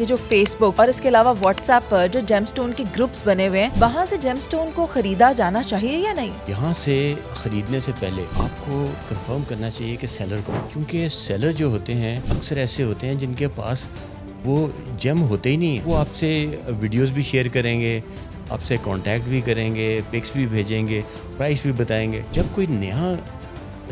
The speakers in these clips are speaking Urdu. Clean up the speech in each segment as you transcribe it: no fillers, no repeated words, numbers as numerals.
یہ جو فیس بک اور اس کے علاوہ واٹس ایپ پر جو جیم سٹون کے گروپس بنے ہوئے ہیں وہاں سے جیم سٹون کو خریدا جانا چاہیے یا نہیں؟ یہاں سے خریدنے سے پہلے آپ کو کنفرم کرنا چاہیے کہ سیلر کو، کیونکہ سیلر جو ہوتے ہیں اکثر ایسے ہوتے ہیں جن کے پاس وہ جیم ہوتے ہی نہیں. وہ آپ سے ویڈیوز بھی شیئر کریں گے، آپ سے کانٹیکٹ بھی کریں گے، پکس بھی بھیجیں گے، پرائس بھی بتائیں گے. جب کوئی نیا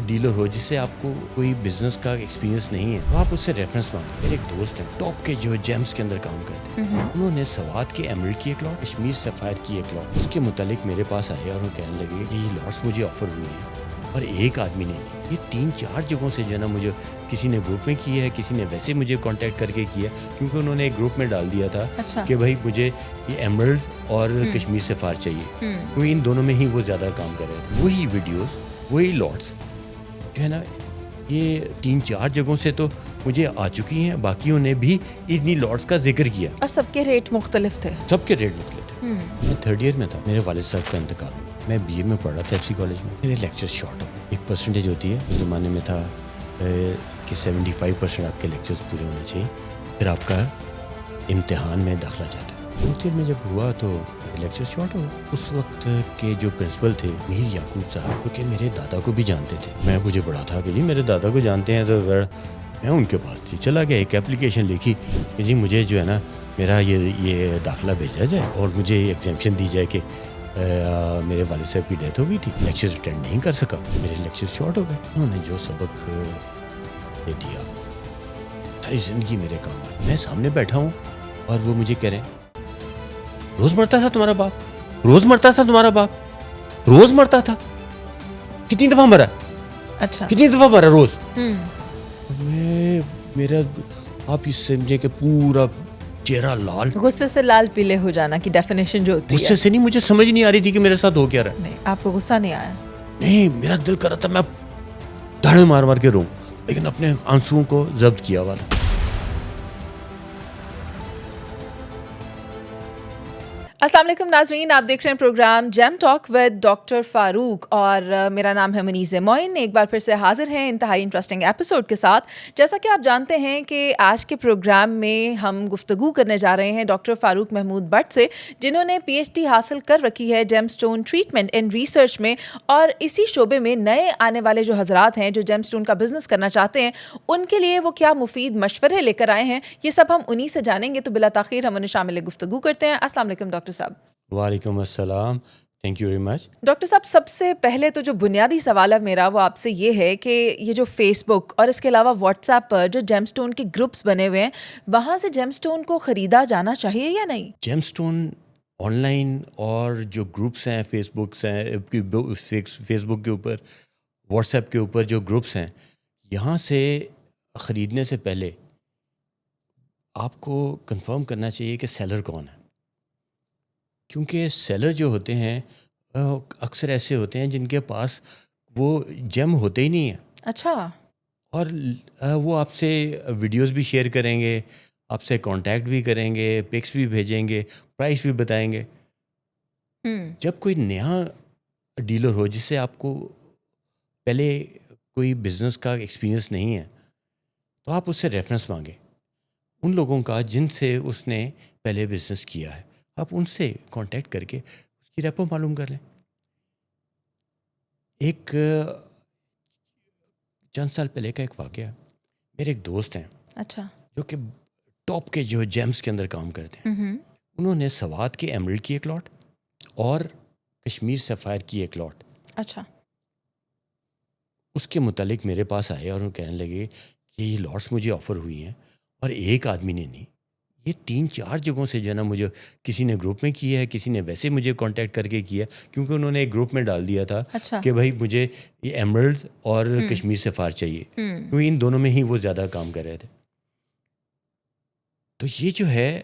ڈیلر ہو جس سے آپ کو کوئی بزنس کا ایکسپیرینس نہیں ہے تو آپ اس سے ریفرنس مانگیں. میرے ایک دوست ہیں ٹاپ کے جو جیمز کے اندر کام کرتے ہیں، انہوں نے سوات کے ایمرلڈ کی ایک لاٹ، کشمیر سفائر کی ایک لاٹ، اس کے متعلق میرے پاس آئے اور وہ کہنے لگے کہ یہ لاٹس مجھے آفر ہوئی ہیں اور ایک آدمی نے نہیں، یہ 3-4 جگہوں سے جو ہے نا مجھے کسی نے گروپ میں کی ہے، کسی نے ویسے مجھے کانٹیکٹ کر کے کیا، کیونکہ انہوں نے ایک گروپ میں ڈال دیا تھا کہ بھائی مجھے یہ ایمرلڈ اور کشمیر سفائر چاہیے، کیونکہ ان دونوں میں ہی وہ زیادہ کام کر رہے تھے. وہی ویڈیوز، وہی لاٹس جو ہے نا یہ 3-4 جگہوں سے تو مجھے آ چکی ہیں، باقیوں نے بھی انہی لاٹس کا ذکر کیا اور سب کے ریٹ مختلف تھے. سب کے ریٹ مختلف تھے. میں 3rd ایئر میں تھا، میرے والد صاحب کا انتقال ہوا. میں BA میں پڑھ رہا تھا FC کالج میں. میرے لیکچر شارٹ ہو گئے. ایک پرسنٹیج ہوتی ہے، اس زمانے میں تھا کہ 75% آپ کے لیکچرز پورے ہونے چاہیے، پھر آپ کا امتحان میں داخلہ جاتا ہے. 4th ایئر میں جب ہوا تو لیکچر شارٹ ہو گئے. اس وقت کے جو پرنسپل تھے میر یعقوب صاحب، کیونکہ میرے دادا کو بھی جانتے تھے، مجھے بڑا تھا کہ جی میرے دادا کو جانتے ہیں، تو میں ان کے پاس چلا گیا. ایک اپلیکیشن لکھی کہ جی مجھے جو ہے نا میرا یہ داخلہ بھیجا جائے اور مجھے ایگزیمپشن دی جائے کہ میرے والد صاحب کی ڈیتھ ہو گئی تھی، لیکچر اٹینڈ نہیں کر سکا. میرے لیکچر شارٹ ہو گئے. انہوں نے جو سبق دے دیا ساری زندگی میرے کام آئے. میں سامنے بیٹھا ہوں اور وہ مجھے کہہ رہے ہیں روز مرتا تھا تمہارا باپ، روز مرتا تھا تمہارا باپ، روز مرتا تھا. کتنی دفعہ مرا؟ اچھا کتنی دفعہ مرا روز؟ میرا آپ اس سمجھے کہ پورا چہرہ لال، غصے سے لال پیلے ہو جانا کی ڈیفینیشن جو ہوتی ہے. غصے سے نہیں، مجھے سمجھ نہیں آ رہی تھی کہ میرے ساتھ ہو کیا رہا ہے. نہیں، آپ کو غصہ نہیں آیا؟ نہیں، میرا دل کر رہا تھا میں دھاڑے مار مار کے رو، لیکن اپنے آنسوؤں کو ضبط کیا ہوا تھا. السلام علیکم ناظرین، آپ دیکھ رہے ہیں program gem talk with doctor Farooq اور میرا نام ہے منیز معین. ایک بار پھر سے حاضر ہیں انتہائی انٹرسٹنگ ایپیسوڈ کے ساتھ. جیسا کہ آپ جانتے ہیں کہ آج کے پروگرام میں ہم گفتگو کرنے جا رہے ہیں ڈاکٹر فاروق محمود بٹ سے، جنہوں نے PhD حاصل کر رکھی ہے جیم سٹون ٹریٹمنٹ اینڈ ریسرچ میں، اور اسی شعبے میں نئے آنے والے جو حضرات ہیں جو جیم سٹون کا بزنس کرنا چاہتے ہیں ان کے لیے وہ کیا مفید مشورے لے کر آئے ہیں، یہ سب ہم انہی سے جانیں گے. تو بلا تاخیر ہم انہیں شامل گفتگو کرتے ہیں. السلام علیکم ڈاکٹر صاحب. وعلیکم السلام، thank you very much. Doctor صاحب، سب سے پہلے تو جو بنیادی سوال ہے میرا وہ آپ سے یہ ہے کہ یہ جو فیس بک اور اس کے علاوہ واٹس ایپ پر جو جیم سٹون کے گروپس بنے ہوئے ہیں وہاں سے جیم سٹون کو خریدا جانا چاہیے یا نہیں؟ جیم سٹون آن لائن اور جو گروپس ہیں، فیس بک کے اوپر، واٹس ایپ کے اوپر جو گروپس ہیں، یہاں سے خریدنے سے پہلے آپ کو کنفرم کرنا چاہیے کہ سیلر کون ہے. کیونکہ سیلر جو ہوتے ہیں اکثر ایسے ہوتے ہیں جن کے پاس وہ جیم ہوتے ہی نہیں ہیں. اچھا. اور وہ آپ سے ویڈیوز بھی شیئر کریں گے، آپ سے کانٹیکٹ بھی کریں گے، پکس بھی بھیجیں گے، پرائس بھی بتائیں گے. جب کوئی نیا ڈیلر ہو جس سے آپ کو پہلے کوئی بزنس کا ایکسپیرینس نہیں ہے تو آپ اس سے ریفرنس مانگیں، ان لوگوں کا جن سے اس نے پہلے بزنس کیا ہے. آپ ان سے کانٹیکٹ کر کے اس کی ریپو معلوم کر لیں. ایک چند سال پہلے کا ایک واقعہ، میرے ایک دوست ہیں اچھا جو کہ ٹاپ کے جو جیمز کے اندر کام کرتے ہیں، انہوں نے سوات کے ایمرلڈ کی ایک لاٹ اور کشمیر سفائر کی ایک لاٹ، اچھا، اس کے متعلق میرے پاس آئے اور وہ کہنے لگے کہ یہ لاٹس مجھے آفر ہوئی ہیں اور ایک آدمی نے نہیں، یہ 3-4 جگہوں سے جو ہے نا مجھے کسی نے گروپ میں کیا ہے، کسی نے ویسے مجھے کانٹیکٹ کر کے کیا، کیونکہ انہوں نے ایک گروپ میں ڈال دیا تھا کہ بھائی مجھے یہ ایمرلڈ اور کشمیر سفائر چاہیے، کیونکہ ان دونوں میں ہی وہ زیادہ کام کر رہے تھے. تو یہ جو ہے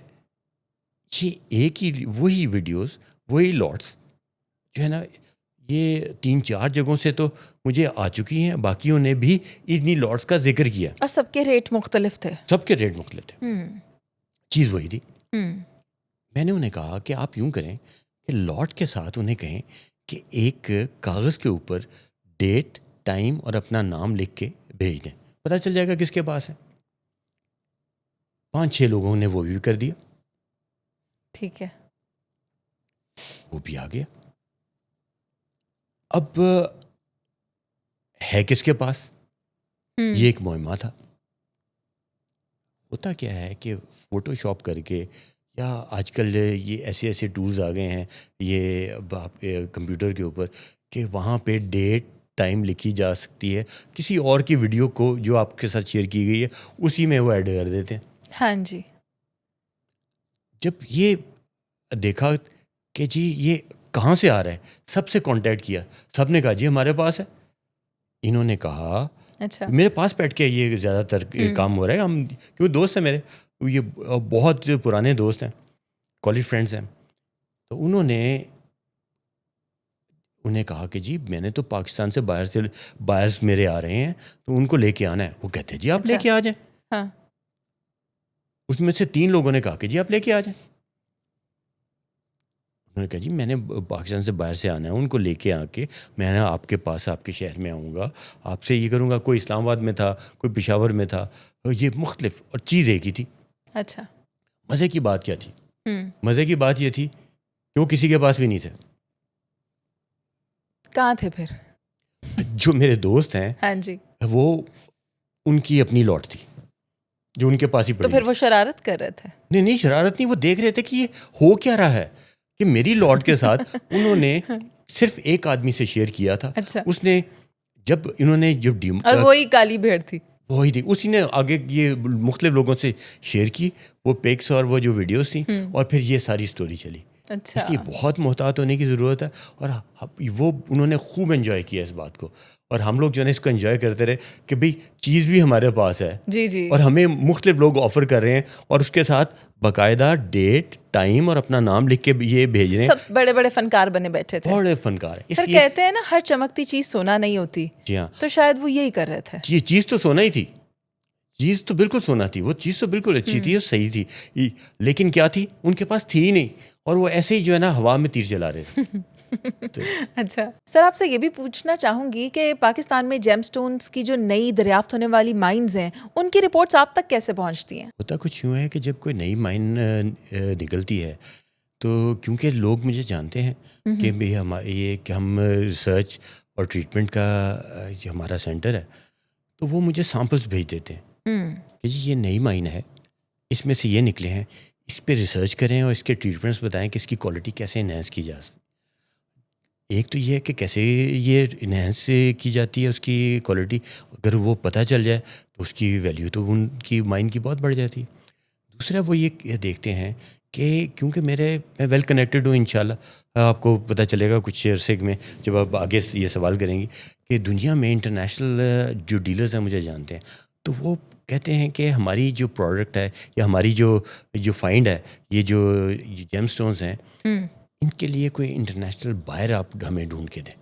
یہ ایک ہی وہی ویڈیوز، وہی لاٹس جو ہے نا یہ 3-4 جگہوں سے تو مجھے آ چکی ہیں، باقیوں نے بھی انہی لاٹس کا ذکر کیا، اور سب کے ریٹ مختلف تھے. سب کے ریٹ مختلف تھے. چیز وہی تھی. میں نے انہیں کہا کہ آپ یوں کریں کہ لاٹ کے ساتھ انہیں کہیں کہ ایک کاغذ کے اوپر ڈیٹ، ٹائم اور اپنا نام لکھ کے بھیج دیں، پتہ چل جائے گا کس کے پاس ہے. 5-6 لوگوں نے وہ بھی کر دیا, ٹھیک ہے. وہ بھی آ گیا. اب ہے کس کے پاس, یہ ایک معمہ تھا. ہوتا کیا ہے کہ فوٹو شاپ کر کے, یا آج کل یہ ایسے ایسے ٹولز آ گئے ہیں یہ کمپیوٹر کے اوپر کہ وہاں پہ ڈیٹ ٹائم لکھی جا سکتی ہے, کسی اور کی ویڈیو کو جو آپ کے ساتھ شیئر کی گئی ہے اسی میں وہ ایڈ کر دیتے ہیں. ہاں جی. جب یہ دیکھا کہ جی یہ کہاں سے آ رہا ہے, سب سے کانٹیکٹ کیا, سب نے کہا جی ہمارے پاس ہے. انہوں نے کہا اچھا میرے پاس بیٹھ کے یہ زیادہ تر کام ہو رہا ہے, ہم کیوں دوست ہیں میرے, یہ بہت پرانے دوست ہیں, کالج فرینڈس ہیں. تو انہیں کہا کہ جی میں نے تو پاکستان سے بائرز میرے آ رہے ہیں تو ان کو لے کے آنا ہے. وہ کہتے ہیں جی آپ لے کے آ جائیں. ہاں. اس میں سے 3 لوگوں نے کہا کہ جی آپ لے کے آ جائیں. انہوں نے کہا جی میں نے پاکستان سے باہر سے آنا ہے, ان کو لے کے آ کے میں نے آپ کے پاس آپ کے شہر میں آؤں گا, آپ سے یہ کروں گا. کوئی اسلام آباد میں تھا, کوئی پشاور میں تھا, یہ مختلف, اور چیز ایک ہی تھی. اچھا. مزے کی بات کیا تھی؟ مزے کی بات یہ تھی کہ وہ کسی کے پاس بھی نہیں تھے. کہاں تھے پھر؟ جو میرے دوست ہیں ہاں جی, وہ ان کی اپنی لاٹ تھی جو ان کے پاس ہی پڑی. تو پھر وہ شرارت کر رہے تھے؟ نہیں شرارت نہیں, وہ دیکھ رہے تھے کہ یہ ہو کیا رہا ہے, کہ میری لاٹ کے ساتھ انہوں نے صرف ایک آدمی سے شیئر کیا تھا. اچھا. اس نے جب انہوں نے اور وہی کالی بھیڑ تھی, وہی تھی, اسی نے آگے یہ مختلف لوگوں سے شیئر کی وہ پکس اور وہ جو ویڈیوز تھیں, اور پھر یہ ساری سٹوری چلی. اچھا. اس لیے بہت محتاط ہونے کی ضرورت ہے. اور وہ انہوں نے خوب انجوائے کیا اس بات کو, اور ہم لوگ جو ہے نا اس کو انجوائے کرتے رہے کہ بھئی چیز بھی ہمارے پاس ہے. جی جی. اور ہمیں مختلف لوگ آفر کر رہے ہیں, اور اس کے ساتھ باقاعدہ ڈیٹ ٹائم اور اپنا نام لکھ کے یہ بھیج رہے ہیں. سب بڑے بڑے فنکار بنے بیٹھے تھے. بڑے فنکار ہیں. سر کہتے ہیں نا ہر چمکتی چیز سونا نہیں ہوتی. جی ہاں. تو شاید وہ یہی کر رہے تھے. یہ چیز تو سونا ہی تھی, چیز تو بالکل سونا تھی, وہ چیز تو بالکل اچھی تھی اور صحیح تھی, لیکن کیا تھی ان کے پاس تھی ہی نہیں, اور وہ ایسے ہی جو ہے نا ہوا میں تیر چلا رہے تھے. اچھا سر, آپ سے یہ بھی پوچھنا چاہوں گی کہ پاکستان میں جیم سٹونز کی جو نئی دریافت ہونے والی مائنز ہیں ان کی رپورٹس آپ تک کیسے پہنچتی ہیں؟ ہوتا کچھ یوں ہے کہ جب کوئی نئی مائن نکلتی ہے تو کیونکہ لوگ مجھے جانتے ہیں کہ یہ کہ ہم ریسرچ اور ٹریٹمنٹ کا جو ہمارا سینٹر ہے, تو وہ مجھے سیمپلس بھیج دیتے ہیں کہ جی یہ نئی مائن ہے, اس میں سے یہ نکلے ہیں, اس پہ ریسرچ کریں اور اس کے ٹریٹمنٹس بتائیں کہ اس کی کوالٹی کیسے انہینس کی جا سکتی. ایک تو یہ ہے کہ کیسے یہ انہینس کی جاتی ہے اس کی کوالٹی, اگر وہ پتہ چل جائے تو اس کی ویلیو تو ان کی مائن کی بہت بڑھ جاتی ہے. دوسرا وہ یہ دیکھتے ہیں کہ کیونکہ میں ویل کنیکٹڈ ہوں, انشاءاللہ آپ کو پتہ چلے گا کچھ عرصے میں جب آپ آگے یہ سوال کریں گی کہ دنیا میں انٹرنیشنل جو ڈیلرز ہیں مجھے جانتے ہیں, تو وہ کہتے ہیں کہ ہماری جو پروڈکٹ ہے یا ہماری جو فائنڈ ہے, یہ جو جیم سٹونز ہیں, ان کے لیے کوئی انٹرنیشنل بائر آپ ہمیں ڈھونڈ کے دیں.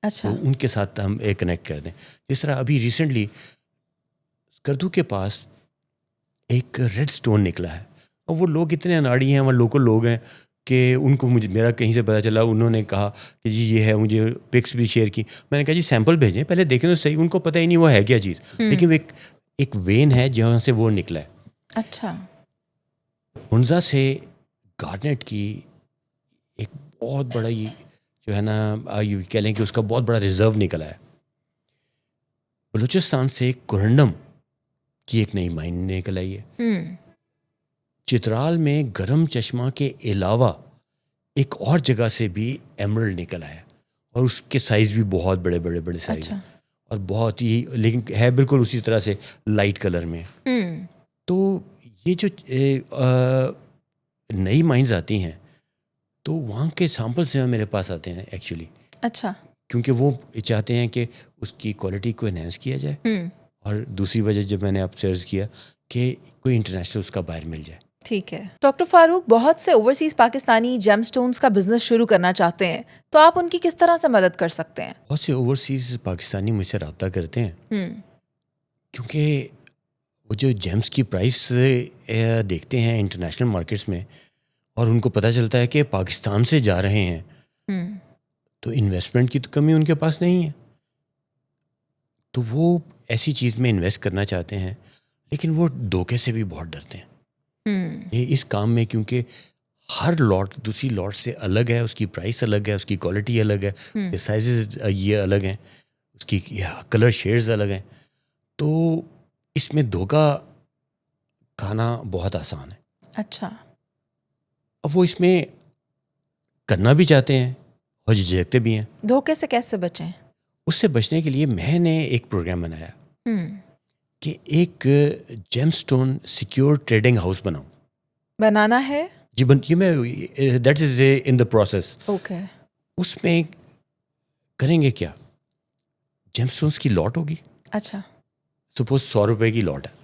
اچھا. تو ان کے ساتھ ہم کنیکٹ کر دیں. جس طرح ابھی ریسنٹلی کردو کے پاس ایک ریڈ سٹون نکلا ہے, اور وہ لوگ اتنے اناڑی ہیں, وہ لوکل لوگ ہیں کہ ان کو میرا کہیں سے پتہ چلا, انہوں نے کہا کہ جی یہ ہے, مجھے پکس بھی شیئر کی. میں نے کہا جی سیمپل بھیجیں, پہلے دیکھیں تو صحیح. ان کو پتہ ہی نہیں وہ ہے کیا چیز, لیکن وہ ایک وین ہے جہاں سے وہ نکلا ہے. اچھا. ہنزا سے گارنیٹ کی ایک بہت بڑا یہ جو ہے نا یہ کہہ لیں کہ اس کا بہت بڑا ریزرو نکلا ہے. بلوچستان سے کورنڈم کی ایک نئی مائن نکل آئی ہے. چترال میں گرم چشمہ کے علاوہ ایک اور جگہ سے بھی ایمرلڈ نکلا ہے, اور اس کے سائز بھی بہت بڑے بڑے بڑے سائز ہیں, اور بہت ہی, لیکن ہے بالکل اسی طرح سے لائٹ کلر میں. تو یہ جو نئی مائنز آتی ہیں تو وہاں کے سیمپلس جو میرے پاس آتے ہیں ایکچولی. اچھا. کیونکہ وہ چاہتے ہیں کہ اس کی کوالٹی کو انہینس کیا جائے, اور دوسری وجہ جب میں نے آپ سے عرض کیا کہ کوئی انٹرنیشنل اس کا بائر مل جائے. ٹھیک ہے. ڈاکٹر فاروق, بہت سے اوورسیز پاکستانی جیم سٹونز کا بزنس شروع کرنا چاہتے ہیں, تو آپ ان کی کس طرح سے مدد کر سکتے ہیں؟ بہت سے اوورسیز پاکستانی مجھ سے رابطہ کرتے ہیں, کیونکہ وہ جو جیمس کی پرائس دیکھتے ہیں انٹرنیشنل مارکیٹس میں, اور ان کو پتہ چلتا ہے کہ پاکستان سے جا رہے ہیں, تو انویسٹمنٹ کی تو کمی ان کے پاس نہیں ہے, تو وہ ایسی چیز میں انویسٹ کرنا چاہتے ہیں, لیکن وہ دھوکے سے بھی بہت ڈرتے ہیں. یہ اس کام میں کیونکہ ہر لاٹ دوسری لاٹ سے الگ ہے, اس کی پرائس الگ ہے, اس کی کوالٹی الگ ہے, اس کے سائزز یہ الگ ہیں, اس کی کلر شیڈز الگ ہیں, تو اس میں دھوکہ کھانا بہت آسان ہے. اچھا, اب وہ اس میں کرنا بھی چاہتے ہیں اور جھجکتے بھی ہیں. دھوکے سے کیسے بچیں؟ اس سے بچنے کے لیے میں نے ایک پروگرام بنایا کہ ایک gem stone secure trading house بناؤں. بنانا ہے جی یہ میں that is in the process. Okay. اس میں کریں گے کیا, جیم سٹونس کی لاٹ ہوگی. اچھا, سپوز 100 روپے کی لاٹ ہے.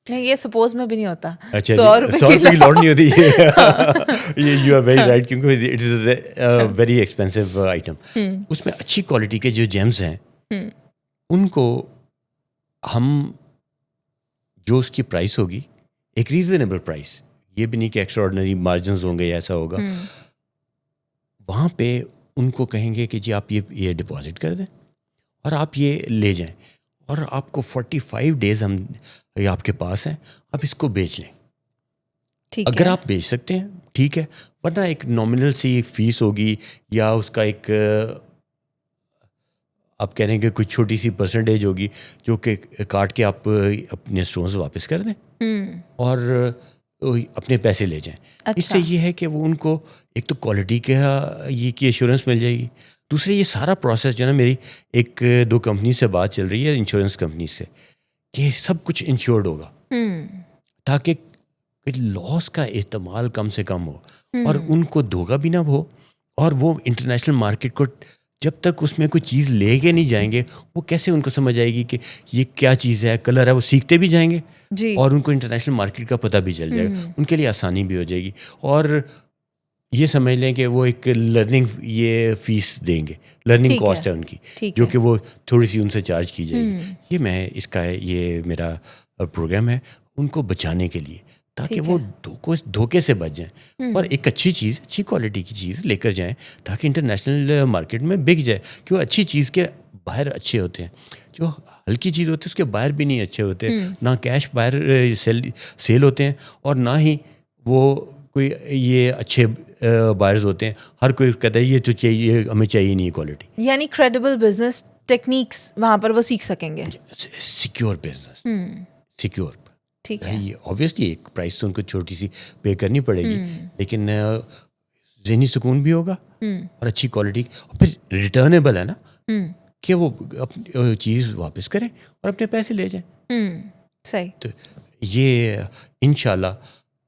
نہیں, یہ سپوز میں بھی نہیں ہوتا. اچھا, 100 روپے کی لاٹ نہیں ہوتی. یہ یو آر ویری رائٹ, کیونکہ it is a very expensive item. اس میں اچھی کوالٹی کے جو جیمز ہیں ان کو ہم جو اس کی پرائس ہوگی ایک ریزنیبل پرائس, یہ بھی نہیں کہ ایکسٹرا آرڈنری مارجنز ہوں گے یا ایسا ہوگا, وہاں پہ ان کو کہیں گے کہ جی آپ یہ ڈپازٹ کر دیں اور آپ یہ لے جائیں, اور آپ کو 45 ڈیز ہم آپ کے پاس ہیں, آپ اس کو بیچ لیں. اگر آپ بیچ سکتے ہیں ٹھیک ہے, ورنہ ایک نامنل سی فیس ہوگی یا اس کا ایک آپ کہہ رہے ہیں کہ کچھ چھوٹی سی پرسنٹیج ہوگی جو کہ کاٹ کے آپ اپنے اسٹونز واپس کر دیں اور اپنے پیسے لے جائیں. اس سے یہ ہے کہ وہ ان کو ایک تو کوالٹی کا یہ کی ایشورنس مل جائے گی, دوسرے یہ سارا پروسیس جو ہے نا, میری 1-2 کمپنی سے بات چل رہی ہے انشورنس کمپنی سے, کہ سب کچھ انشورڈ ہوگا تاکہ لاس کا احتمال کم سے کم ہو اور ان کو دھوکہ بھی نہ ہو, اور وہ انٹرنیشنل مارکیٹ کو جب تک اس میں کوئی چیز لے کے نہیں جائیں گے وہ کیسے ان کو سمجھ آئے گی کہ یہ کیا چیز ہے, کلر ہے, وہ سیکھتے بھی جائیں گے اور ان کو انٹرنیشنل مارکیٹ کا پتہ بھی چل جائے گا, ان کے لیے آسانی بھی ہو جائے گی. اور یہ سمجھ لیں کہ وہ ایک لرننگ یہ فیس دیں گے, لرننگ کاسٹ ہے ان کی, جو کہ وہ تھوڑی سی ان سے چارج کی جائے گی. یہ میں اس کا یہ میرا پروگرام ہے ان کو بچانے کے لیے, تاکہ وہ دھوکے سے بچ جائیں اور ایک اچھی چیز, اچھی کوالٹی کی چیز لے کر جائیں تاکہ انٹرنیشنل مارکیٹ میں بک جائے. کیوں اچھی چیز کے باہر اچھے ہوتے ہیں, جو ہلکی چیز ہوتی ہے اس کے باہر بھی نہیں اچھے ہوتے, نہ کیش باہر سیل ہوتے ہیں اور نہ ہی وہ کوئی یہ اچھے بائرز ہوتے ہیں. ہر کوئی کہتا ہے یہ تو چاہیے, ہمیں چاہیے نہیں کوالٹی. یعنی کریڈیبل بزنس ٹیکنیکس وہاں پر وہ سیکھ سکیں گے. Secure business, secure. ٹھیک ہے, یہ اوبیسلی ایک پرائس تو ان کو چھوٹی سی پے کرنی پڑے گی, لیکن ذہنی سکون بھی ہوگا اور اچھی کوالٹی, اور پھر ریٹرنیبل ہے نا کہ وہ چیز واپس کریں اور اپنے پیسے لے جائیں. صحیح. تو یہ انشاءاللہ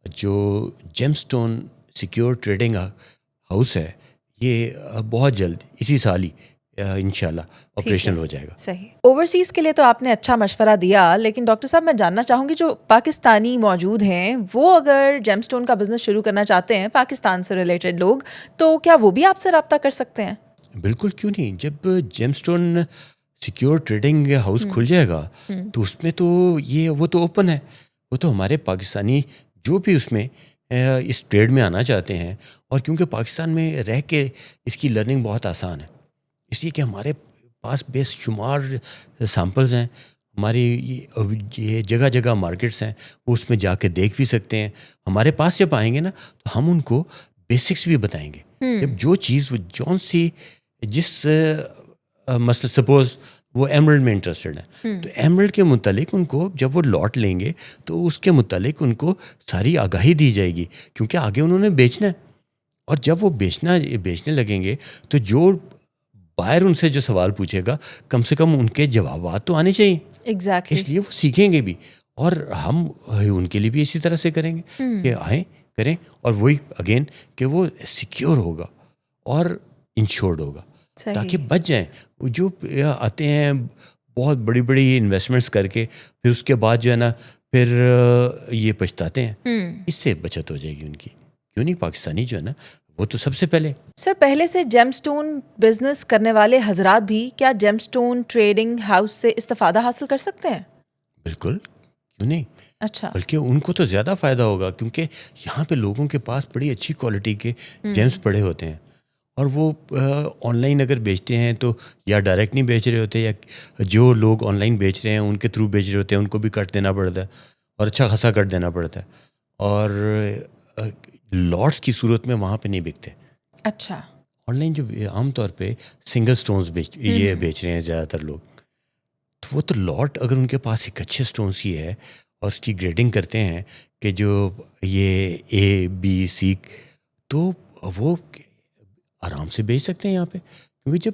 جو جیم سٹون سیکیور ٹریڈنگ ہاؤس ہے یہ بہت جلد اسی سال ہی انشاءاللہ آپریشنل ہو جائے گا. صحیح. اوورسیز کے لیے تو آپ نے اچھا مشورہ دیا, لیکن ڈاکٹر صاحب میں جاننا چاہوں گی جو پاکستانی موجود ہیں وہ اگر جیم سٹون کا بزنس شروع کرنا چاہتے ہیں, پاکستان سے ریلیٹڈ لوگ, تو کیا وہ بھی آپ سے رابطہ کر سکتے ہیں؟ بالکل, کیوں نہیں. جب جیم سٹون سیکیور ٹریڈنگ ہاؤس کھل جائے گا تو اس میں تو یہ وہ تو اوپن ہے, وہ تو ہمارے پاکستانی جو بھی اس میں اس ٹریڈ میں آنا چاہتے ہیں, اور کیونکہ پاکستان میں رہ کے اس کی لرننگ بہت آسان ہے, اس لیے کہ ہمارے پاس بے شمار سیمپلز ہیں, ہماری یہ جگہ جگہ مارکیٹس ہیں, وہ اس میں جا کے دیکھ بھی سکتے ہیں. ہمارے پاس جب آئیں گے نا تو ہم ان کو بیسکس بھی بتائیں گے. جب جو چیز جون سی جس مثلا سپوز وہ ایمرلڈ میں انٹرسٹڈ ہیں تو ایمرلڈ کے متعلق ان کو جب وہ لاٹ لیں گے تو اس کے متعلق ان کو ساری آگاہی دی جائے گی, کیونکہ آگے انہوں نے بیچنا ہے. اور جب وہ بیچنے لگیں گے تو جو بائر ان سے جو سوال پوچھے گا کم سے کم ان کے جوابات تو آنے چاہیے. ایگزیکٹلی. اس لیے وہ سیکھیں گے بھی, اور ہم ان کے لیے بھی اسی طرح سے کریں گے کہ آئیں کریں, اور وہی اگین کہ وہ سیکیور ہوگا اور انشورڈ ہوگا تاکہ بچ جائیں. جو آتے ہیں بہت بڑی بڑی انویسٹمنٹس کر کے پھر اس کے بعد جو ہے نا پھر یہ پچھتاتے ہیں, اس سے بچت ہو جائے گی ان کی. کیوں نہیں, پاکستانی جو ہے نا وہ تو سب سے پہلے. سر پہلے سے جیم سٹون بزنس کرنے والے حضرات بھی کیا جیم سٹون ٹریڈنگ ہاؤس سے استفادہ حاصل کر سکتے ہیں؟ بالکل, کیوں نہیں. اچھا. بلکہ ان کو تو زیادہ فائدہ ہوگا, کیونکہ یہاں پہ لوگوں کے پاس بڑی اچھی کوالٹی کے جیمز پڑے ہوتے ہیں, اور وہ آن لائن اگر بیچتے ہیں تو یا ڈائریکٹ نہیں بیچ رہے ہوتے, یا جو لوگ آن لائن بیچ رہے ہیں ان کے تھرو بیچ رہے ہوتے ہیں, ان کو بھی کٹ دینا پڑتا ہے اور اچھا خاصا کٹ دینا پڑتا ہے. اور لاٹس کی صورت میں وہاں پہ نہیں بکتے. اچھا. آن لائن جو عام طور پہ سنگل سٹونز یہ بیچ رہے ہیں زیادہ تر لوگ, تو وہ تو لاٹ اگر ان کے پاس ایک اچھے سٹونز کی ہے اور اس کی گریڈنگ کرتے ہیں کہ جو یہ ABC, تو وہ آرام سے بیچ سکتے ہیں یہاں پہ. کیونکہ جب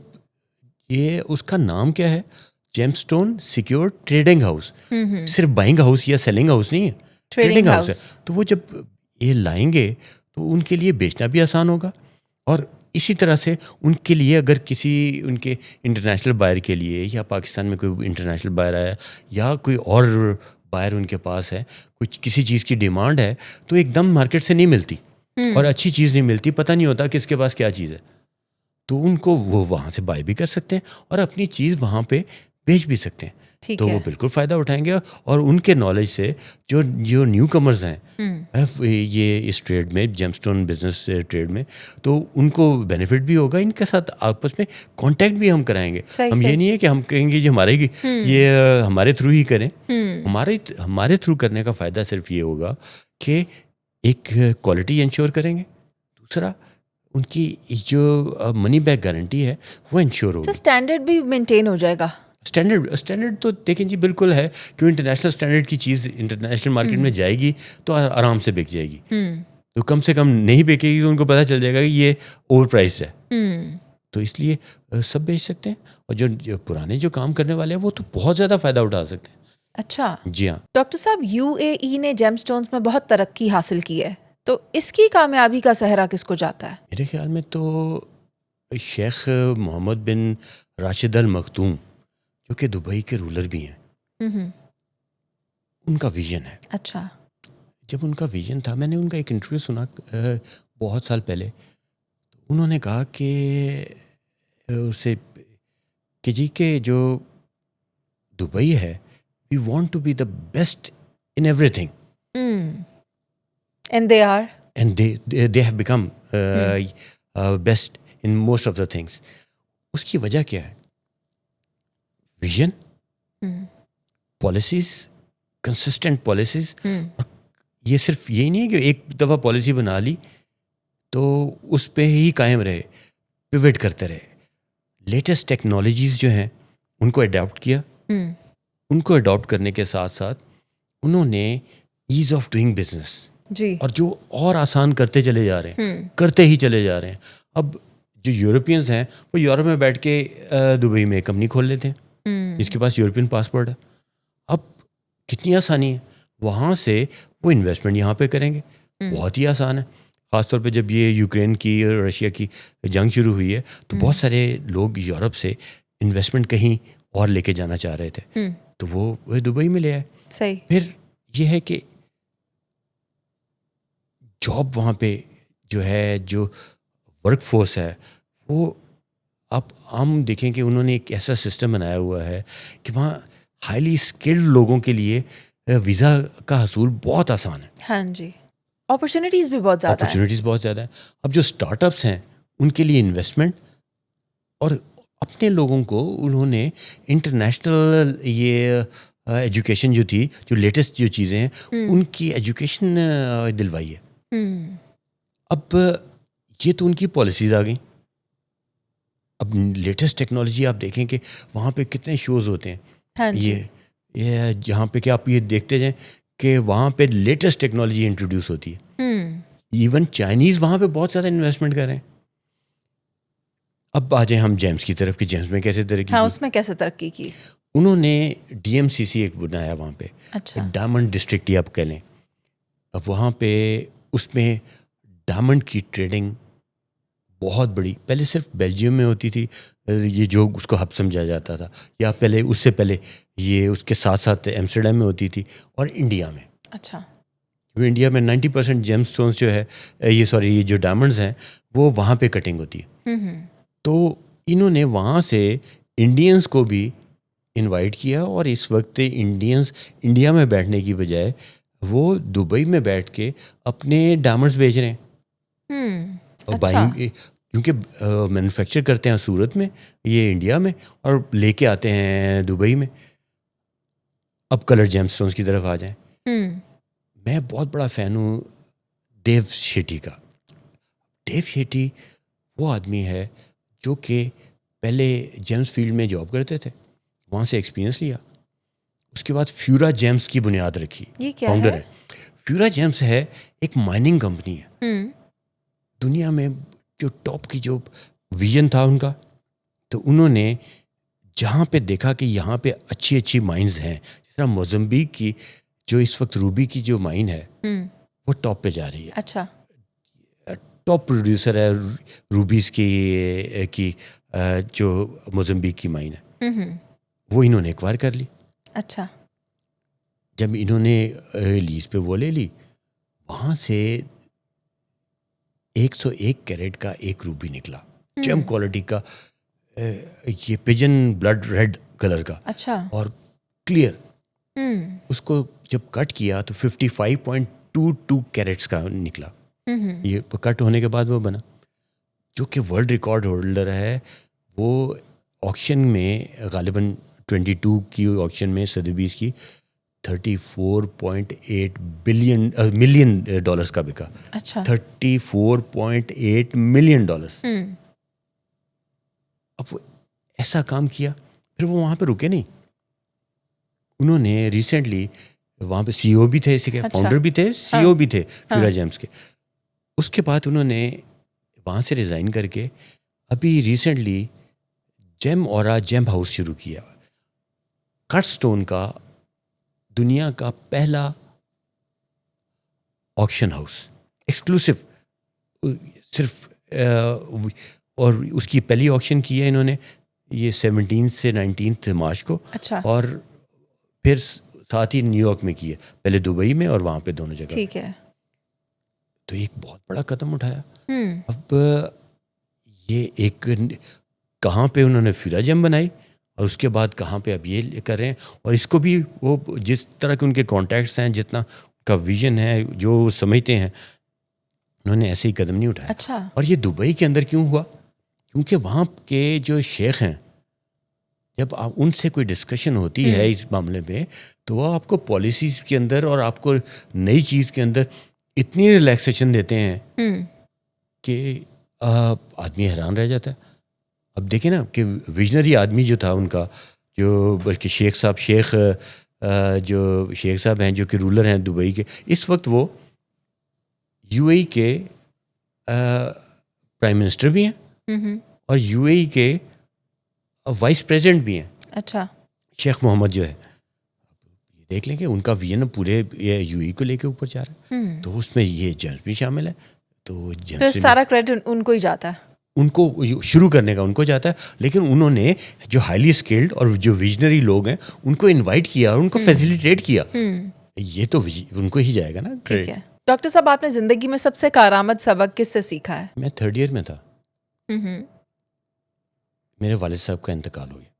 یہ اس کا نام کیا ہے, جیم اسٹون سیکیور ٹریڈنگ ہاؤس, صرف بائنگ ہاؤس یا سیلنگ ہاؤس نہیں ہے, ٹریڈنگ ہاؤس ہے. تو وہ جب یہ لائیں گے تو ان کے لیے بیچنا بھی آسان ہوگا. اور اسی طرح سے ان کے لیے اگر کسی ان کے انٹرنیشنل بائر کے لیے, یا پاکستان میں کوئی انٹرنیشنل بائر آیا یا کوئی اور بائر ان کے پاس ہے, کچھ کسی چیز کی ڈیمانڈ ہے, تو ایک دم مارکیٹ سے نہیں ملتی اور اچھی چیز نہیں ملتی, پتہ نہیں ہوتا کس کے پاس کیا چیز ہے, تو ان کو وہ وہاں سے بائی بھی کر سکتے ہیں اور اپنی چیز وہاں پہ بیچ بھی سکتے ہیں. تو وہ بالکل فائدہ اٹھائیں گے. اور ان کے نالج سے جو نیو کمرز ہیں یہ اس ٹریڈ میں, جیم اسٹون بزنس ٹریڈ میں, تو ان کو بینیفٹ بھی ہوگا. ان کے ساتھ آپس میں کانٹیکٹ بھی ہم کرائیں گے. ہم یہ نہیں ہے کہ ہم کہیں گے یہ ہمارے تھرو ہی کریں. ہمارے تھرو کرنے کا فائدہ صرف یہ ہوگا کہ ایک کوالٹی انشور کریں گے, دوسرا ان کی جو منی بیک گارنٹی ہے وہ انشور ہوگی. اسٹینڈرڈ بھی مینٹین ہو جائے گا. اسٹینڈرڈ تو دیکھیں جی بالکل ہے, کیوں انٹرنیشنل اسٹینڈرڈ کی چیز انٹرنیشنل مارکیٹ میں جائے گی تو آرام سے بک جائے گی. تو کم سے کم نہیں بیکے گی تو ان کو پتہ چل جائے گا کہ یہ اوور پرائز ہے. تو اس لیے سب بیچ سکتے ہیں, اور جو پرانے جو کام کرنے والے ہیں وہ تو بہت زیادہ فائدہ اٹھا سکتے ہیں. اچھا جی ہاں. ڈاکٹر صاحب, UAE نے جیم اسٹونز میں بہت ترقی حاصل کی ہے, تو اس کی کامیابی کا صحرا کس کو جاتا ہے؟ میرے خیال میں تو شیخ محمد بن راشد المختوم, جو کہ دبئی کے رولر بھی ہیں, ان کا ویژن ہے. اچھا. جب ان کا ویژن تھا, میں نے ان کا ایک انٹرویو سنا بہت سال پہلے, انہوں نے کہا کہ اسے کہ جی کہ جو دبئی ہے, we want to be the best in everything, and they are, and they have become best in most of the things. اس کی وجہ کیا ہے؟ Vision, policies, consistent policies. یہ صرف یہی نہیں ہے کہ ایک دفعہ پالیسی بنا لی تو اس پہ ہی قائم رہے, پیوٹ کرتے رہے. لیٹسٹ ٹیکنالوجیز جو ہیں ان کو اڈاپٹ کیا. ان کو اڈاپٹ کرنے کے ساتھ ساتھ انہوں نے ایز آف ڈوئنگ بزنس جی, اور جو اور آسان کرتے چلے جا رہے ہیں, کرتے ہی چلے جا رہے ہیں. اب جو یورپینز ہیں وہ یورپ میں بیٹھ کے دبئی میں کمپنی کھول لیتے ہیں, جس کے پاس یورپین پاسپورٹ ہے. اب کتنی آسانی ہے, وہاں سے وہ انویسٹمنٹ یہاں پہ کریں گے, بہت ہی آسان ہے. خاص طور پہ جب یہ یوکرین کی اور رشیا کی جنگ شروع ہوئی ہے تو بہت سارے لوگ یورپ سے انویسٹمنٹ کہیں اور لے کے جانا چاہ رہے تھے, تو وہ دبئی میں لے آئے. صحیح. پھر یہ ہے کہ جاب وہاں پہ جو ہے, جو ورک فورس ہے, وہ آپ عام دیکھیں کہ انہوں نے ایک ایسا سسٹم بنایا ہوا ہے کہ وہاں ہائیلی اسکلڈ لوگوں کے لیے ویزا کا حصول بہت آسان ہے. ہاں جی, اپرچونیٹیز بھی بہت زیادہ ہیں. اپرچونیٹیز بہت زیادہ ہیں. اب جو اسٹارٹ اپس ہیں ان کے لیے انویسٹمنٹ, اور اپنے لوگوں کو انہوں نے انٹرنیشنل یہ ایجوکیشن جو تھی, جو لیٹسٹ جو چیزیں ہیں ان کی ایجوکیشن دلوائی ہے. اب یہ تو ان کی پالیسیز آ گئیں. اب لیٹسٹ ٹیکنالوجی آپ دیکھیں کہ وہاں پہ کتنے شوز ہوتے ہیں. ہاں جی. یہ جہاں پہ کہ آپ یہ دیکھتے جائیں کہ وہاں پہ لیٹسٹ ٹیکنالوجی انٹروڈیوس ہوتی ہے. ایون چائنیز وہاں پہ بہت زیادہ انویسٹمنٹ کر رہے ہیں. اب آ جائیں ہم جیمس کی طرف کہ جیمس میں کیسے ترقی, ہاں, اس میں کیسے ترقی کی؟ انہوں نے DMCC ایک بنایا وہاں پہ. اچھا. ڈائمنڈ ڈسٹرکٹ ہی آپ کہہ لیں. اب وہاں پہ اس میں ڈائمنڈ کی ٹریڈنگ بہت بڑی, پہلے صرف بیلجیم میں ہوتی تھی, یہ جو اس کو ہب سمجھا جاتا تھا, یا پہلے اس سے پہلے یہ اس کے ساتھ ساتھ ایمسٹرڈیم میں ہوتی تھی, اور انڈیا میں. اچھا. انڈیا میں 90% جیم اسٹونس جو ہے یہ جو ڈائمنڈز ہیں وہ وہاں پہ کٹنگ ہوتی ہے. تو انہوں نے وہاں سے انڈینز کو بھی انوائٹ کیا, اور اس وقت انڈینز انڈیا میں بیٹھنے کی بجائے وہ دبئی میں بیٹھ کے اپنے ڈائمنڈز بیچ رہے ہیں. اور بائنگ, کیونکہ مینوفیکچر کرتے ہیں صورت میں, یہ انڈیا میں, اور لے کے آتے ہیں دبئی میں. اب کلر جیم اسٹونس کی طرف آ جائیں. میں بہت بڑا فین ہوں دیو شیٹی کا. دیو شیٹی وہ آدمی ہے جو کہ پہلے جیمز فیلڈ میں جاب کرتے تھے, وہاں سے ایکسپیرینس لیا, اس کے بعد فیورا جیمز کی بنیاد رکھی. یہ کیا فاؤنڈر ہے فیورا جیمز, ہے ایک مائننگ کمپنی ہے دنیا میں جو ٹاپ کی, جو ویژن تھا ان کا, تو انہوں نے جہاں پہ دیکھا کہ یہاں پہ اچھی اچھی مائنز ہیں, جس طرح موزمبیق کی جو اس وقت روبی کی جو مائن ہے وہ ٹاپ پہ جا رہی ہے. اچھا. ٹاپ پروڈیوسر ہے روبیز کی جو موزمبیق کی مائن ہے, وہ انہوں نے ایکوائر کر لی. اچھا. جب انہوں نے لیز پہ وہ لے لی, وہاں سے 101 کیرٹ کا ایک روبی نکلا, جیم کوالٹی کا, یہ پجن بلڈ ریڈ کلر کا. اچھا. اور کلیئر. اس کو جب کٹ کیا تو 55.22 کیرٹس کا نکلا. یہ کٹ ہونے کے بعد وہ بنا, جو کہ ورلڈ ریکارڈ ہولڈر ہے. وہ آکشن میں غالباً 22 کی آکشن میں سدھبیز کی 34.8 ملین ڈالرز کا بکا. اچھا. 34.8 ملین ڈالرز. اب وہ ایسا کام کیا, پھر وہ وہاں پہ رکے نہیں. انہوں نے ریسنٹلی وہاں پہ سی او بھی تھے, اسی کے فاؤنڈر بھی تھے, سی او بھی تھے فیورا جیمز کے. اس کے بعد انہوں نے وہاں سے ریزائن کر کے ابھی ریسنٹلی جیم اورا جیم ہاؤس شروع کیا. کٹ سٹون کا دنیا کا پہلا آکشن ہاؤس, ایکسکلوسو, صرف اور اس کی پہلی آکشن کی ہے انہوں نے یہ 17 سے 19 مارچ کو. اچھا. اور پھر ساتھ ہی نیو یارک میں کی ہے, پہلے دبئی میں اور وہاں پہ دونوں جگہ. ٹھیک ہے. تو ایک بہت بڑا قدم اٹھایا. اب یہ ایک کہاں پہ انہوں نے فیورا جیم بنائی, اور اس کے بعد کہاں پہ اب یہ کر رہے ہیں. اور اس کو بھی وہ جس طرح کے ان کے کانٹیکٹس ہیں, جتنا کا ویژن ہے, جو سمجھتے ہیں, انہوں نے ایسے ہی قدم نہیں اٹھایا. اچھا. اور یہ دبئی کے اندر کیوں ہوا؟ کیونکہ وہاں کے جو شیخ ہیں, جب ان سے کوئی ڈسکشن ہوتی ہے اس معاملے میں, تو وہ آپ کو پالیسیز کے اندر اور آپ کو نئی چیز کے اندر اتنی ریلیکسیشن دیتے ہیں کہ آدمی حیران رہ جاتا ہے. اب دیکھیں نا کہ ویژنری آدمی جو تھا ان کا, جو بلکہ شیخ صاحب ہیں جو کہ رولر ہیں دبئی کے اس وقت, وہ یو اے ای کے پرائم منسٹر بھی ہیں اور یو اے ای کے وائس پریزیڈنٹ بھی ہیں. اچھا. شیخ محمد جو ہے, دیکھ لیں کہ ان کا ویژن پورے یو اے کو لے کے اوپر جا رہا ہے. تو اس میں یہ جیمز بھی شامل ہے. تو سارا کریڈٹ ان کو ہی جاتا ہے, ان کو شروع کرنے کا ان کو جاتا ہے. لیکن انہوں نے جو ہائیلی اسکلڈ اور جو ویژنری لوگ ہیں ان کو انوائٹ کیا اور ان کو فیسیلیٹیٹ کیا. یہ تو ان کو ہی جائے گا نا. ٹھیک ہے. ڈاکٹر صاحب, آپ نے زندگی میں سب سے کارآمد سبق کس سے سیکھا ہے؟ میں 3rd ایئر میں تھا, میرے والد صاحب کا انتقال ہو گیا.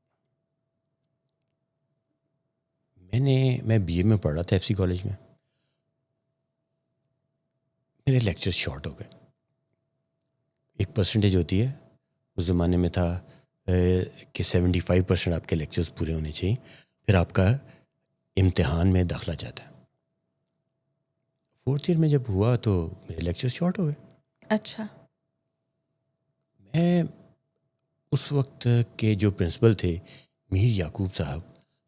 میں بی اے میں پڑھ رہا تھا ایف سی کالج میں. میرے لیکچر شارٹ ہو گئے. ایک پرسنٹیج ہوتی ہے, اس زمانے میں تھا کہ 75% آپ کے لیکچرز پورے ہونے چاہیے, پھر آپ کا امتحان میں داخلہ جاتا ہے. 4th ایئر میں جب ہوا تو میرے لیکچر شارٹ ہو گئے. اچھا. میں اس وقت کے جو پرنسپل تھے میر یعقوب صاحب,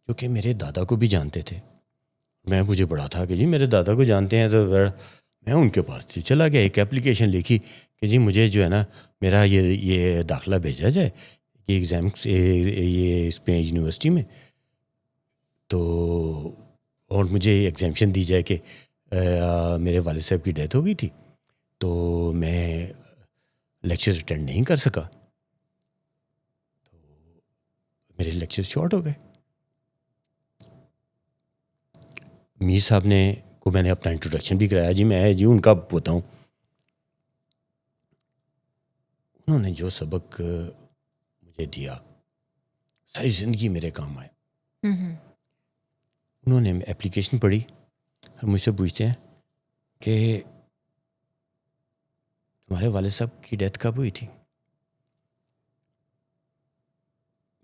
جو کہ میرے دادا کو بھی جانتے تھے, مجھے بڑا تھا کہ جی میرے دادا کو جانتے ہیں, تو میں ان کے پاس چلا گیا. ایک اپلیکیشن لکھی کہ جی مجھے جو ہے نا میرا یہ داخلہ بھیجا جائے یہ ایگزام یہ اس پہ یونیورسٹی میں, تو اور مجھے ایگزامشن دی جائے کہ میرے والد صاحب کی ڈیتھ ہو گئی تھی تو میں لیکچر اٹینڈ نہیں کر سکا, تو میرے لیکچر شارٹ ہو گئے. میر صاحب کو میں نے اپنا انٹروڈکشن بھی کرایا, جی میں جی ان کا پوتا ہوں. انہوں نے جو سبق مجھے دیا ساری زندگی میرے کام آئے. انہوں نے اپلیکیشن پڑھی اور مجھ سے پوچھتے ہیں کہ تمہارے والد صاحب کی ڈیتھ کب ہوئی تھی؟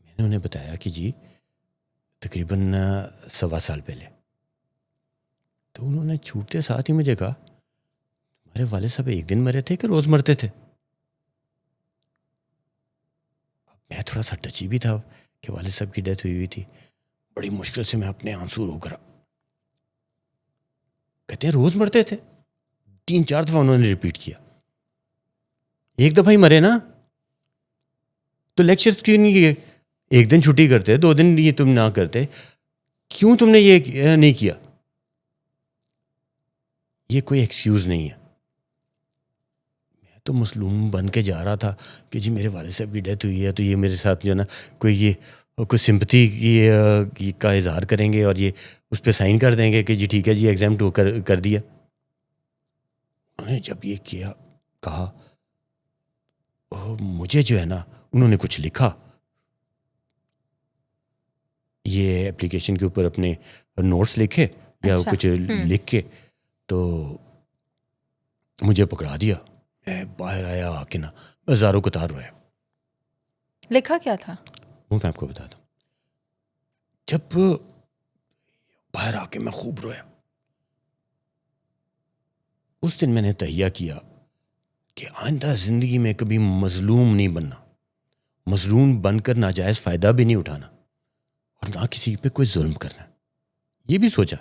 میں نے انہیں بتایا کہ جی تقریباً 1.25 سال پہلے. تو انہوں نے چھوٹتے ساتھ ہی مجھے کہا ہمارے والد صاحب ایک دن مرے تھے کہ روز مرتے تھے. میں تھوڑا سا ٹچی بھی تھا کہ والد صاحب کی ڈیتھ ہوئی تھی. بڑی مشکل سے میں اپنے آنسو رو کرا. کہتے ہیں روز مرتے تھے. 3-4 دفعہ انہوں نے ریپیٹ کیا. ایک دفعہ ہی مرے نا تو لیکچر کیوں نہیں کیے؟ ایک دن چھٹی کرتے, 2 دن یہ تم نہ کرتے, کیوں تم نے یہ نہیں کیا؟ یہ کوئی ایکسکیوز نہیں ہے. میں تو مظلوم بن کے جا رہا تھا کہ جی میرے والد صاحب کی ڈیتھ ہوئی ہے تو یہ میرے ساتھ جو ہے نا کوئی سمپتھی کا اظہار کریں گے اور یہ اس پہ سائن کر دیں گے کہ جی ٹھیک ہے جی ایگزامٹ کر دیا. انہوں نے جب یہ کہا مجھے جو ہے نا انہوں نے کچھ لکھا یہ اپلیکیشن کے اوپر اپنے نوٹس لکھے یا کچھ لکھ کے تو مجھے پکڑا دیا. میں باہر آیا آ کے نا میں زاروں قطار رویا. لکھا کیا تھا وہ میں آپ کو بتاتا ہوں. جب باہر آ کے میں خوب رویا. اس دن میں نے تہیہ کیا کہ آئندہ زندگی میں کبھی مظلوم نہیں بننا, مظلوم بن کر ناجائز فائدہ بھی نہیں اٹھانا اور نہ کسی پہ کوئی ظلم کرنا. یہ بھی سوچا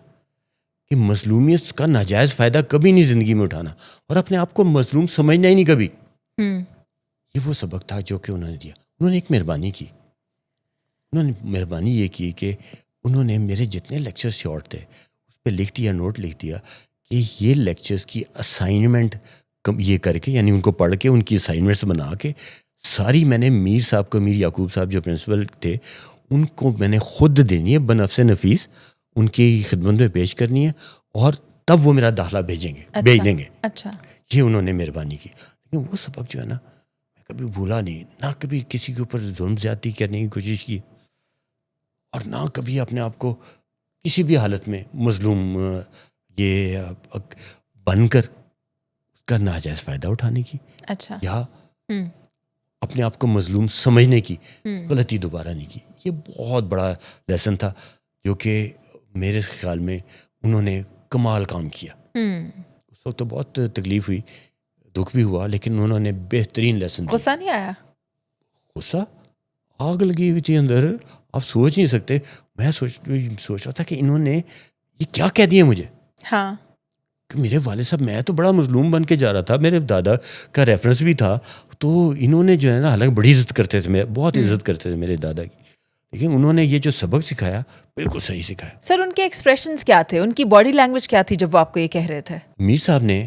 کہ مظلومیت کا ناجائز فائدہ کبھی نہیں زندگی میں اٹھانا اور اپنے آپ کو مظلوم سمجھنا ہی نہیں کبھی. یہ وہ سبق تھا جو کہ انہوں نے دیا. انہوں نے ایک مہربانی کی. انہوں نے مہربانی یہ کی کہ انہوں نے میرے جتنے لیکچر شارٹ تھے اس پہ لکھ دیا, نوٹ لکھ دیا کہ یہ لیکچرز کی اسائنمنٹ یہ کر کے, یعنی ان کو پڑھ کے ان کی اسائنمنٹس بنا کے ساری میں نے میر صاحب کو, میر یعقوب صاحب جو پرنسپل تھے, ان کو میں نے خود دینی ہے بنفس نفیس, ان کی خدمت میں پیش کرنی ہے اور تب وہ میرا داخلہ بھیج دیں گے. اچھا یہ انہوں نے مہربانی کی. لیکن وہ سبق جو ہے نا میں کبھی بھولا نہیں. نہ کبھی کسی کے اوپر ظلم زیادتی کرنے کی کوشش کی اور نہ کبھی اپنے آپ کو کسی بھی حالت میں مظلوم یہ بن کر اس کا ناجائز فائدہ اٹھانے کی یا اپنے آپ کو مظلوم سمجھنے کی غلطی دوبارہ نہیں کی. یہ بہت بڑا لیسن تھا جو کہ میرے خیال میں انہوں نے کمال کام کیا. اس وقت تو بہت تکلیف ہوئی, دکھ بھی ہوا, لیکن انہوں نے بہترین لیسن دیا. غصہ نہیں آیا؟ غصہ آگ لگی ہوئی تھی اندر, آپ سوچ نہیں سکتے. میں سوچ رہا تھا کہ انہوں نے یہ کیا کہہ دیا مجھے. ہاں کہ میرے والد صاحب, میں تو بڑا مظلوم بن کے جا رہا تھا, میرے دادا کا ریفرنس بھی تھا, تو انہوں نے جو ہے نا حالانکہ بڑی عزت کرتے تھے, بہت عزت کرتے تھے میرے دادا کی, لیکن انہوں نے یہ جو سبق سکھایا بالکل صحیح سکھایا. سر ان کے ایکسپریشنز کیا تھے, ان کی باڈی لینگویج کیا تھی جب وہ آپ کو یہ کہہ رہے تھے؟ میر صاحب نے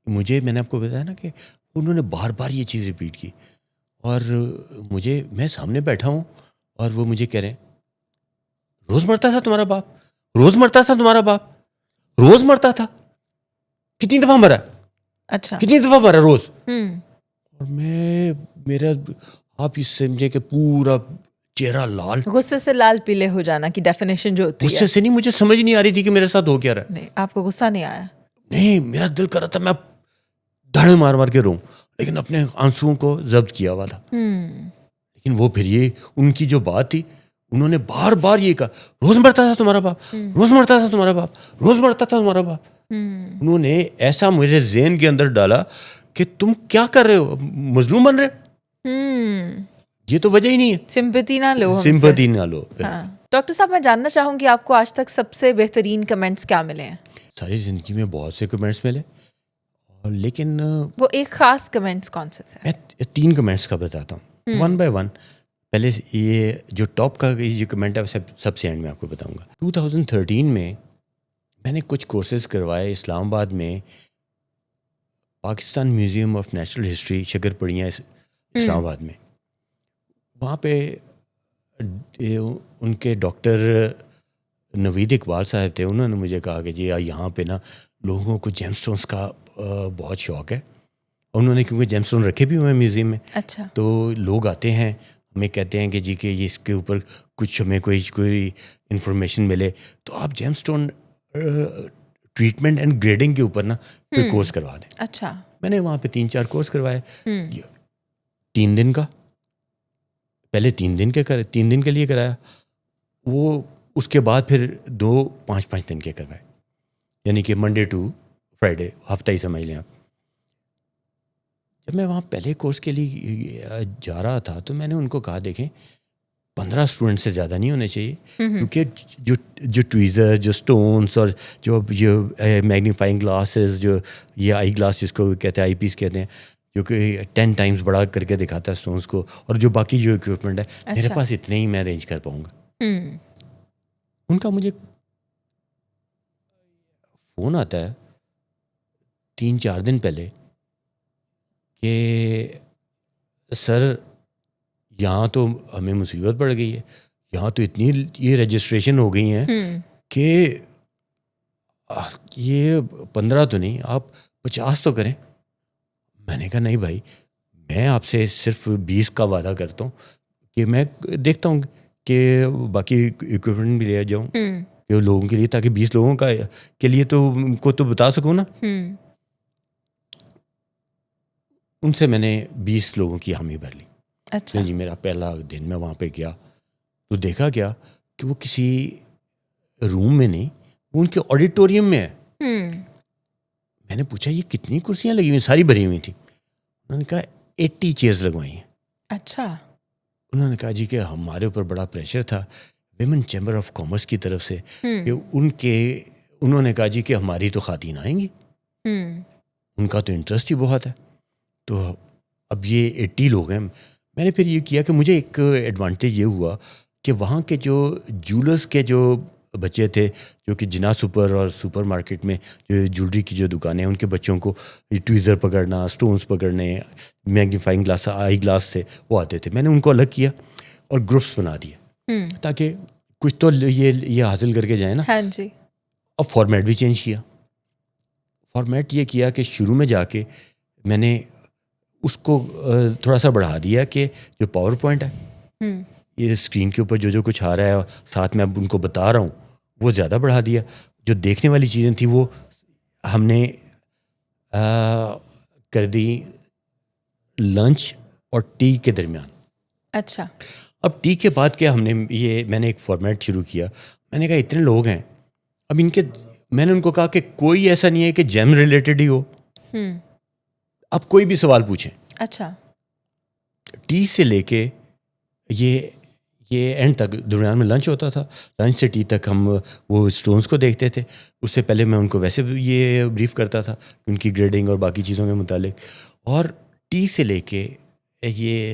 مجھے, میں نے آپ کو بتایا نا کہ انہوں نے بار بار یہ چیز ریپیٹ کی اور مجھے, میں سامنے بیٹھا ہوں اور وہ مجھے کہہ رہے ہیں روز مرتا تھا تمہارا باپ, روز مرتا تھا تمہارا باپ, روز مرتا تھا. کتنی دفعہ مرا؟ اچھا کتنی دفعہ مرا روز؟ اور میرا آپ اس سمجھے کہ پورا چہرہ لال, غصے سے لال پیلے ہو جانا کی ڈیفینیشن جو ہوتی ہے. غصے سے نہیں, مجھے سمجھ نہیں آ رہی تھی کہ میرے ساتھ ہو کیا رہا ہے. نہیں, آپ کو غصہ نہیں آیا؟ نہیں, میرا دل کر رہا تھا میں دھاڑے مار مار کے روں, لیکن اپنے آنسوؤں کو ضبط کیا ہوا تھا. لیکن وہ پھر یہ ان کی جو بات تھی, انہوں نے بار بار یہ کہا روز مرتا تھا تمہارا باپ, روز مرتا تھا تمہارا باپ, روز مرتا تھا تمہارا باپ. انہوں نے ایسا میرے ذہن کے اندر ڈالا کہ تم کیا کر رہے ہو, مظلوم بن رہے, یہ تو وجہ ہی نہیں ہے. سمپتی نہ لو, سمپتی نہ لو. ڈاکٹر صاحب میں جاننا چاہوں گی آپ کو آج تک سب سے بہترین کمنٹس کیا ملے ہیں؟ ساری زندگی میں بہت سے کمنٹس ملے, لیکن وہ ایک خاص کمنٹس کون سے تھے؟ میں 3 کمنٹس کا بتاتا ہوں, 1 by 1. پہلے یہ جو ٹاپ کا یہ کمنٹ ہے سب سے اینڈ میں آپ کو بتاؤں گا. 2013 میں نے کچھ کورسز کروائے اسلام آباد میں, Pakistan museum of natural history شکر پڑیاں اسلام آباد میں. وہاں پہ ان کے ڈاکٹر نوید اقبال صاحب تھے. انہوں نے مجھے کہا کہ جی یہاں پہ نا لوگوں کو جیم اسٹونس کا بہت شوق ہے. انہوں نے کیونکہ جیم اسٹون رکھے بھی ہوئے ہیں میوزیم میں, اچھا, تو لوگ آتے ہیں ہمیں کہتے ہیں کہ جی کہ یہ اس کے اوپر کچھ ہمیں کوئی انفارمیشن ملے تو آپ جیم اسٹون ٹریٹمنٹ اینڈ گریڈنگ کے اوپر نا کوئی کورس کروا دیں. اچھا, میں نے وہاں پہ 3-4 کورس کروائے. 3 دن کا, پہلے 3 دن کے لیے کرایا, وہ اس کے بعد پھر 2 5-5 دن کے کروائے. یعنی کہ منڈے ٹو فرائیڈے ہفتہ ہی سمجھ لیں آپ. جب میں وہاں پہلے کورس کے لیے جا رہا تھا تو میں نے ان کو کہا دیکھیں 15 اسٹوڈنٹ سے زیادہ نہیں ہونے چاہیے, کیونکہ جو ٹویزر, جو اسٹونس اور جو میگنیفائنگ گلاسز, جو یہ آئی گلاس جس کو کہتے ہیں آئی پیس کہتے ہیں, جو کہ 10 ٹائمز بڑا کر کے دکھاتا ہے اسٹونس کو, اور جو باقی جو اکوپمنٹ ہے میرے پاس اتنے ہی میں ارینج کر پاؤں گا. ان کا مجھے فون آتا ہے 3-4 دن پہلے کہ سر یہاں تو ہمیں مصیبت پڑ گئی ہے, یہاں تو اتنی یہ رجسٹریشن ہو گئی ہیں کہ یہ 15 تو نہیں, آپ 50 تو کریں. میں نے کہا نہیں بھائی, میں آپ سے صرف 20 کا وعدہ کرتا ہوں کہ میں دیکھتا ہوں کہ باقی اکوپمنٹ بھی لے جاؤں کہ لوگوں کے لیے, تاکہ 20 لوگوں کا کے لیے تو ان کو تو بتا سکوں نا. ان سے میں نے 20 لوگوں کی حامی بھر لی. اچھا جی, میرا پہلا دن میں وہاں پہ گیا تو دیکھا کیا کہ وہ کسی روم میں نہیں, وہ ان کے آڈیٹوریم میں ہے. میں نے پوچھا یہ کتنی کرسیاں لگی ہوئی, ساری بھری ہوئی تھیں. انہوں نے کہا 80 چیئرز لگوائی ہیں. اچھا. انہوں نے کہا جی کہ ہمارے اوپر بڑا پریشر تھا ویمن چیمبر آف کامرس کی طرف سے کہ انہوں نے کہا جی کہ ہماری تو خواتین آئیں گی, ان کا تو انٹرسٹ ہی بہت ہے. تو اب یہ 80 لوگ ہیں. میں نے پھر یہ کیا کہ مجھے ایک ایڈوانٹیج یہ ہوا کہ وہاں کے جو جولرز کے جو بچے تھے, جو کہ جنا سپر اور سپر مارکیٹ میں جو جولری کی جو دکانیں ہیں, ان کے بچوں کو ٹویزر پکڑنا, اسٹونز پکڑنے, میگنیفائنگ گلاس, آئی گلاس تھے, وہ آتے تھے. میں نے ان کو الگ کیا اور گروپس بنا دیے تاکہ کچھ تو یہ حاصل کر کے جائیں نا. ہاں جی. اب فارمیٹ بھی چینج کیا. فارمیٹ یہ کیا کہ شروع میں جا کے میں نے اس کو تھوڑا سا بڑھا دیا کہ جو پاور پوائنٹ ہے, یہ اسکرین کے اوپر جو کچھ آ رہا ہے اور ساتھ میں اب ان کو بتا رہا ہوں, وہ زیادہ بڑھا دیا. جو دیکھنے والی چیزیں تھیں وہ ہم نے کر دی لنچ اور ٹی کے درمیان. اچھا. اب ٹی کے بعد کیا ہم نے میں نے ایک فارمیٹ شروع کیا. میں نے کہا اتنے لوگ ہیں, اب میں نے ان کو کہا کہ کوئی ایسا نہیں ہے کہ جیم ریلیٹڈ ہی ہو, آپ کوئی بھی سوال پوچھیں. اچھا. ٹی سے لے کے یہ اینڈ تک درمیان میں لنچ ہوتا تھا. لنچ سے ٹی تک ہم وہ اسٹونس کو دیکھتے تھے. اس سے پہلے میں ان کو ویسے بھی یہ بریف کرتا تھا ان کی گریڈنگ اور باقی چیزوں کے متعلق. اور ٹی سے لے کے یہ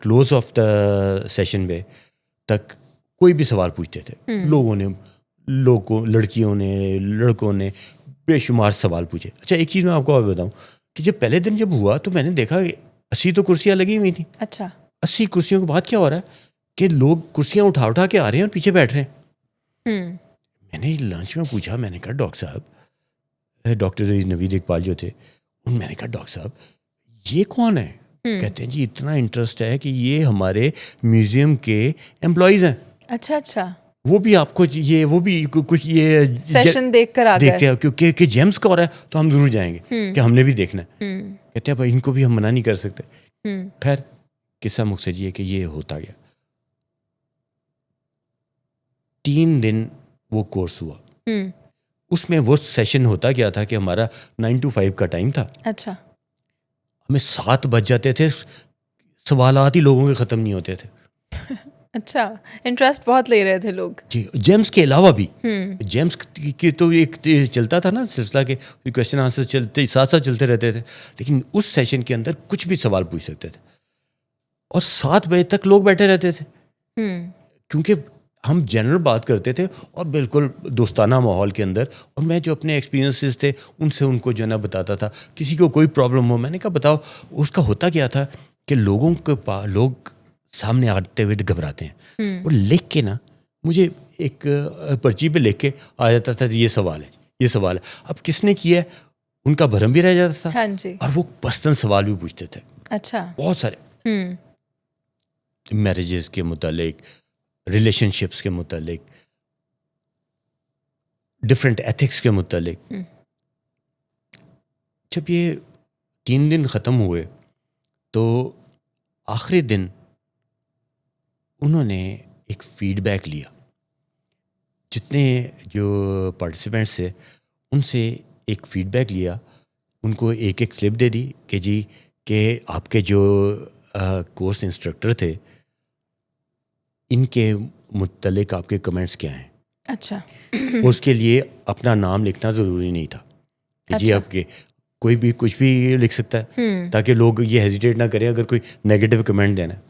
کلوز آف دا سیشن پہ تک کوئی بھی سوال پوچھتے تھے. لڑکیوں نے, لڑکوں نے بے شمار سوال پوچھے. اچھا ایک چیز میں آپ کو اور بتاؤں کہ جب پہلے دن جب ہوا تو میں نے دیکھا 80 تو کرسیاں لگی ہوئی تھیں. اچھا. 80 کرسیوں کے بعد کیا ہو رہا ہے کہ لوگ کرسیاں اٹھا کے آ رہے ہیں اور پیچھے بیٹھ رہے ہیں. میں نے لنچ میں پوچھا, میں نے کہا ڈاکٹر صاحب, ڈاکٹر عزیز نوید اقبال جو تھے, میں نے کہا ڈاکٹر صاحب یہ کون ہے؟ کہتے ہیں جی اتنا انٹرسٹ ہے کہ یہ ہمارے میوزیم کے امپلائیز ہیں. اچھا اچھا. وہ بھی آپ کو وہ بھی کچھ یہ سیشن دیکھ کر آ گئے کیونکہ جیمز کا ہو رہا ہے تو ہم ضرور جائیں گے کہ ہم نے بھی دیکھنا ہے. کہتے ہیں بھائی ان کو بھی ہم منع نہیں کر سکتے. خیر قصہ مقصد یہ کہ یہ ہوتا گیا. 3 دن وہ کورس ہوا. اس میں وہ سیشن ہوتا کیا تھا کہ ہمارا 9 to 5 کا ٹائم تھا. اچھا. ہمیں 7 بج جاتے تھے, سوالات ہی لوگوں کے ختم نہیں ہوتے تھے. اچھا, انٹرسٹ بہت لے رہے تھے لوگ. جی, جیمز کے علاوہ بھی جیمز کی تو ایک چلتا تھا نا سلسلہ کے کویشچن آنسر چلتے ساتھ چلتے رہتے تھے, لیکن اس سیشن کے اندر کچھ بھی سوال پوچھ سکتے تھے اور 7 بجے تک لوگ بیٹھے رہتے تھے. کیونکہ ہم جنرل بات کرتے تھے اور بالکل دوستانہ ماحول کے اندر, اور میں جو اپنے ایکسپیرینسز تھے ان سے ان کو جو ہے نا بتاتا تھا. کسی کو کوئی پرابلم ہو, میں نے کہا بتاؤ. اس کا ہوتا کیا تھا کہ لوگوں کے پاس لوگ سامنے آتے ہوئے گھبراتے ہیں, اور لکھ کے نا مجھے ایک پرچی پہ لکھ کے آ جاتا تھا یہ سوال ہے, یہ سوال ہے. اب کس نے کیا ہے ان کا بھرم بھی رہ جاتا تھا. اور وہ پرسنل سوال بھی پوچھتے تھے. اچھا. بہت سارے میرجز کے متعلق, ریلیشن شپس کے متعلق, ڈفرینٹ ایتھکس کے متعلق. جب یہ 3 دن ختم ہوئے تو آخری دن انہوں نے ایک فیڈ بیک لیا. جتنے جو پارٹیسپینٹس تھے ان سے ایک فیڈ بیک لیا, ان کو ایک ایک سلپ دے دی کہ جی کہ آپ کے جو کورس انسٹرکٹر تھے ان کے متعلق آپ کے کمنٹس کیا ہیں. اچھا. اس کے لیے اپنا نام لکھنا ضروری نہیں تھا کہ جی آپ کے کوئی بھی کچھ بھی لکھ سکتا ہے تاکہ لوگ یہ ہیزیٹیٹ نہ کریں اگر کوئی نیگیٹو کمنٹ دینا ہے.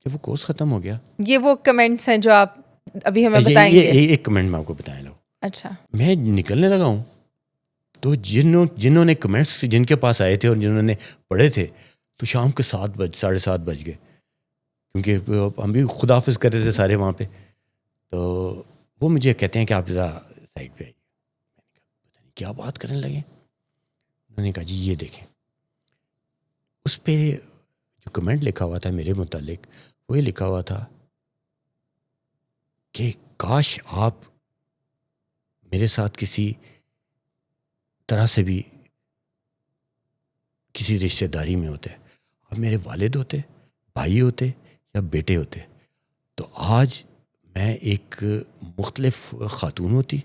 جب وہ کورس ختم ہو گیا, یہ وہ کمنٹس ہیں جو آپ ابھی ہمیں بتائیں گے. ایک کمنٹ میں آپ کو بتائیں لو. اچھا. میں نکلنے لگا ہوں تو جنہوں نے کمنٹس جن کے پاس آئے تھے اور جنہوں نے پڑھے تھے تو شام کے 7:30 بج گئے, کیونکہ ہم بھی خداحافظ کر رہے تھے سارے وہاں پہ. تو وہ مجھے کہتے ہیں کہ آپ ذرا سائڈ پہ آئیے. میں نے کہا پتہ نہیں کیا بات کرنے لگے. انہوں نے کہا جی یہ دیکھیں, اس پہ جو کمنٹ لکھا ہوا تھا میرے متعلق وہ یہ لکھا ہوا تھا کہ کاش آپ میرے ساتھ کسی طرح سے بھی کسی رشتہ داری میں ہوتے, آپ میرے والد ہوتے, بھائی ہوتے یا بیٹے ہوتے, تو آج میں ایک مختلف خاتون ہوتی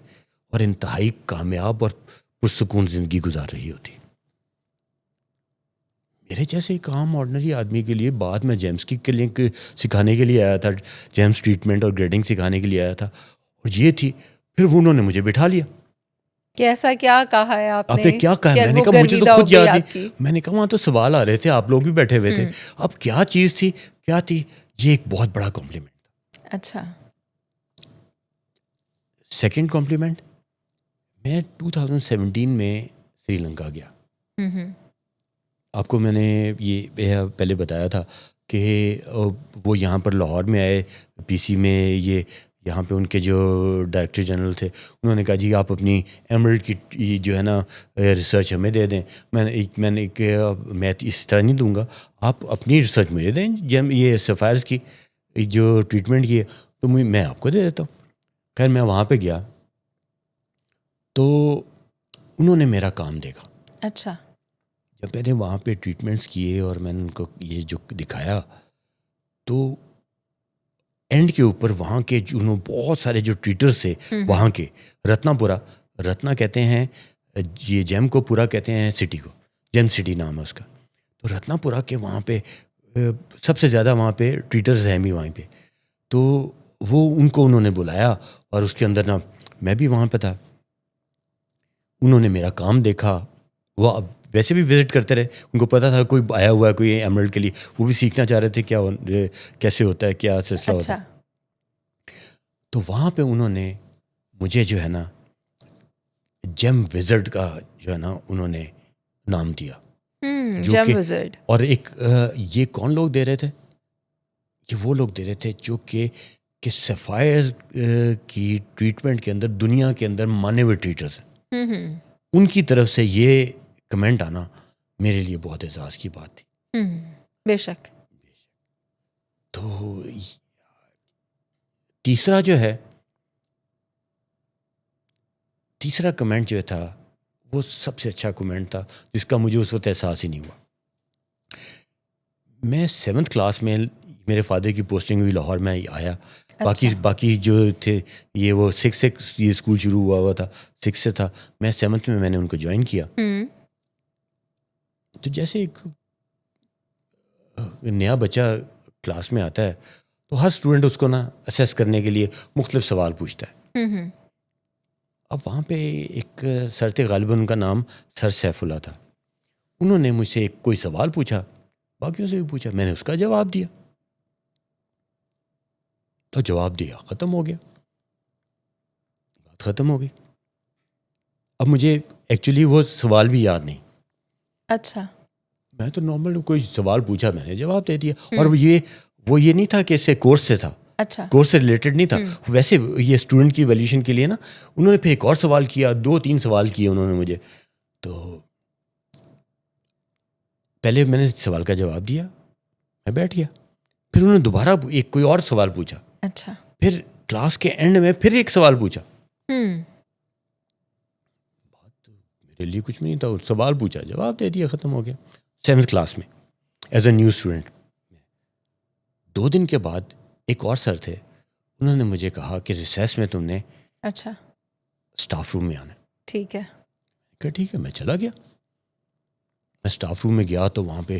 اور انتہائی کامیاب اور پرسکون زندگی گزار رہی ہوتی. میرے جیسے ایک عام آرڈنری آدمی کے لیے بات میں جیمس کی کلنک سکھانے کے لیے آیا تھا, جیمس ٹریٹمنٹ اور گریڈنگ سکھانے کے لیے آیا تھا, اور یہ تھی. پھر انہوں نے مجھے بٹھا لیا. کیسا کیا کہا ہے آپ نے کیا کہا؟ میں نے کہا مجھے تو خود یاد نہیں. میں نے کہا وہاں تو سوال آ رہے تھے, آپ لوگ بھی بیٹھے ہوئے تھے. اب کیا چیز تھی, کیا تھی, یہ ایک بہت بڑا کمپلیمنٹ تھا. اچھا. سیکنڈ کمپلیمنٹ, میں 2017 میں سری لنکا گیا. آپ کو میں نے یہ پہلے بتایا تھا کہ وہ یہاں پر لاہور میں آئے پی سی میں. یہ یہاں پہ ان کے جو ڈائریکٹر جنرل تھے انہوں نے کہا جی آپ اپنی ایمرلڈ کی جو ہے نا ریسرچ ہمیں دے دیں. میں اس طرح نہیں دوں گا, آپ اپنی ریسرچ مجھے دیں. جب یہ سفائرز کی جو ٹریٹمنٹ کی ہے تو میں آپ کو دے دیتا ہوں. خیر میں وہاں پہ گیا تو انہوں نے میرا کام دیکھا. اچھا. جب میں نے وہاں پہ ٹریٹمنٹس کیے اور میں نے ان کو یہ جو دکھایا تو اینڈ کے اوپر وہاں کے انہوں بہت سارے جو ٹریٹرز تھے وہاں کے, رتنا کہتے ہیں یہ جیم کو پورا کہتے ہیں سٹی کو, جیم سٹی نام ہے اس کا. تو رتنا پورا کے وہاں پہ سب سے زیادہ وہاں پہ ٹریٹرز ہیں بھی وہاں پہ. تو وہ ان کو انہوں نے بلایا اور اس کے اندر نا میں بھی وہاں پہ تھا. انہوں نے میرا کام دیکھا. وہ اب ویسے بھی وزٹ کرتے رہے, ان کو پتا تھا کوئی آیا ہوا ہے کوئی ایمرلڈ کے لیے, وہ بھی سیکھنا چاہ رہے تھے کیا کیسے ہوتا ہے, کیا سلسلہ ہوتا ہے. تو وہاں پہ انہوں نے مجھے جو ہے نا جیم وزرڈ کا جو ہے نا انہوں نے نام دیا. جیم وزرڈ. اور ایک یہ کون لوگ دے رہے تھے, یہ وہ لوگ دے رہے تھے جو کہ سفائر کی ٹریٹمنٹ کے اندر دنیا کے اندر مانے ہوئے ٹریٹرز ہیں. ان کی طرف سے یہ کمنٹ آنا میرے لیے بہت اعزاز کی بات تھی. بے شک. تو تیسرا کمنٹ جو تھا وہ سب سے اچھا کمنٹ تھا جس کا مجھے اس وقت احساس ہی نہیں ہوا. میں 7th کلاس میں میرے فادر کی پوسٹنگ ہوئی, لاہور میں آیا. باقی جو تھے یہ وہ 6 سے یہ اسکول شروع ہوا تھا, 6 سے تھا. میں 7th میں نے ان کو جوائن کیا. تو جیسے ایک نیا بچہ کلاس میں آتا ہے تو ہر اسٹوڈنٹ اس کو نا اسیس کرنے کے لیے مختلف سوال پوچھتا ہے. اب وہاں پہ ایک سر تھے, غالباً ان کا نام سر سیف اللہ تھا. انہوں نے مجھ سے کوئی سوال پوچھا, باقیوں سے بھی پوچھا, میں نے اس کا جواب دیا. تو جواب دیا, ختم ہو گیا, بات ختم ہو گئی. اب مجھے ایکچولی وہ سوال بھی یاد نہیں. اچھا. میں تو نارمل کوئی سوال پوچھا, میں نے جواب دے دیا. اور وہ یہ نہیں تھا کہ اس سے کورس سے تھا, اچھا کورس سے ریلیٹڈ نہیں تھا. ویسے یہ اسٹوڈنٹ کی ویلیوشن کے لیے نا انہوں نے پھر ایک اور سوال کیا, 2-3 سوال کیے انہوں نے مجھے. تو پہلے میں نے سوال کا جواب دیا, میں بیٹھ گیا. پھر انہوں نے دوبارہ کوئی اور سوال پوچھا. اچھا. پھر کلاس کے اینڈ میں پھر ایک سوال پوچھا. بات میرے لیے کچھ بھی نہیں تھا, سوال پوچھا, جواب دے دیا, ختم ہو گیا. 7th کلاس میں ایز اے نیو اسٹوڈنٹ. 2 دن کے بعد ایک اور سر تھے, انہوں نے مجھے کہا کہ ریسیس میں تم نے اچھا اسٹاف روم میں آنا. ٹھیک ہے. کہ ٹھیک ہے. میں چلا گیا. میں اسٹاف روم میں گیا تو وہاں پہ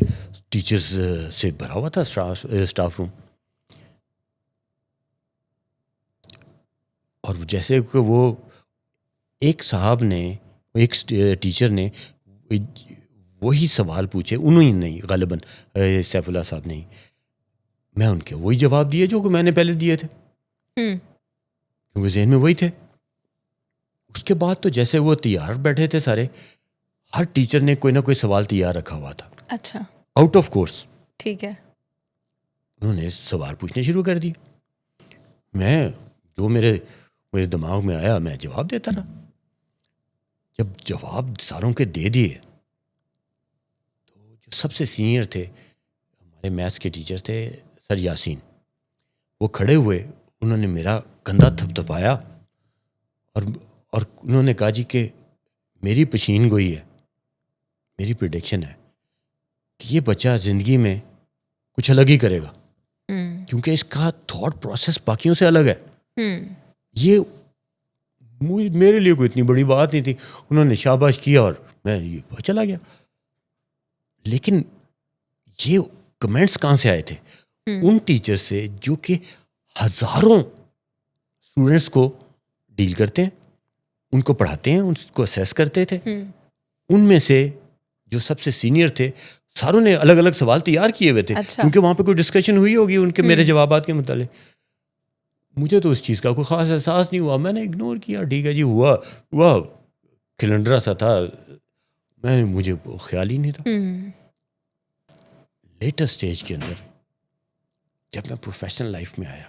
ٹیچرز سے بھرا ہوا تھا اسٹاف روم. اور جیسے کہ وہ ایک صاحب نے, ایک ٹیچر نے وہی سوال پوچھے, انہوں ہی نہیں غالباً سیف اللہ صاحب نے, میں ان کے وہی جواب دیے جو کہ میں نے پہلے دیے تھے, کیونکہ ذہن میں وہی تھے. اس کے بعد تو جیسے وہ تیار بیٹھے تھے سارے, ہر ٹیچر نے کوئی نہ کوئی سوال تیار رکھا ہوا تھا. اچھا. Out of course. ٹھیک ہے. انہوں نے سوال پوچھنے شروع کر دیے. میں جو میرے دماغ میں آیا میں جواب دیتا رہا. جب جواب ساروں کے دے دیے تو جو سب سے سینئر تھے ہمارے میتھس کے ٹیچر تھے سر یاسین, وہ کھڑے ہوئے, انہوں نے میرا کندھا تھپتھپایا اور انہوں نے کہا جی کہ میری پشین گوئی ہے, میری پریڈکشن ہے کہ یہ بچہ زندگی میں کچھ الگ ہی کرے گا, کیونکہ اس کا تھاٹ پروسیس باقیوں سے الگ ہے. یہ میرے لیے کوئی اتنی بڑی بات نہیں تھی. انہوں نے شاباش کیا اور میں یہ چلا گیا. لیکن یہ کمنٹس کہاں سے آئے تھے؟ ان ٹیچر سے جو کہ ہزاروں اسٹوڈنٹس کو ڈیل کرتے ہیں, ان کو پڑھاتے ہیں, ان کو اسیس کرتے تھے. ان میں سے جو سب سے سینئر تھے ساروں نے الگ الگ سوال تیار کیے ہوئے تھے, کیونکہ وہاں پہ کوئی ڈسکشن ہوئی ہوگی ان کے میرے جوابات کے متعلق. مجھے تو اس چیز کا کوئی خاص احساس نہیں ہوا, میں نے اگنور کیا. ٹھیک ہے جی, ہوا کھلنڈرا سا تھا, مجھے خیال ہی نہیں تھا. لیٹر سٹیج کے اندر جب میں پروفیشنل لائف میں آیا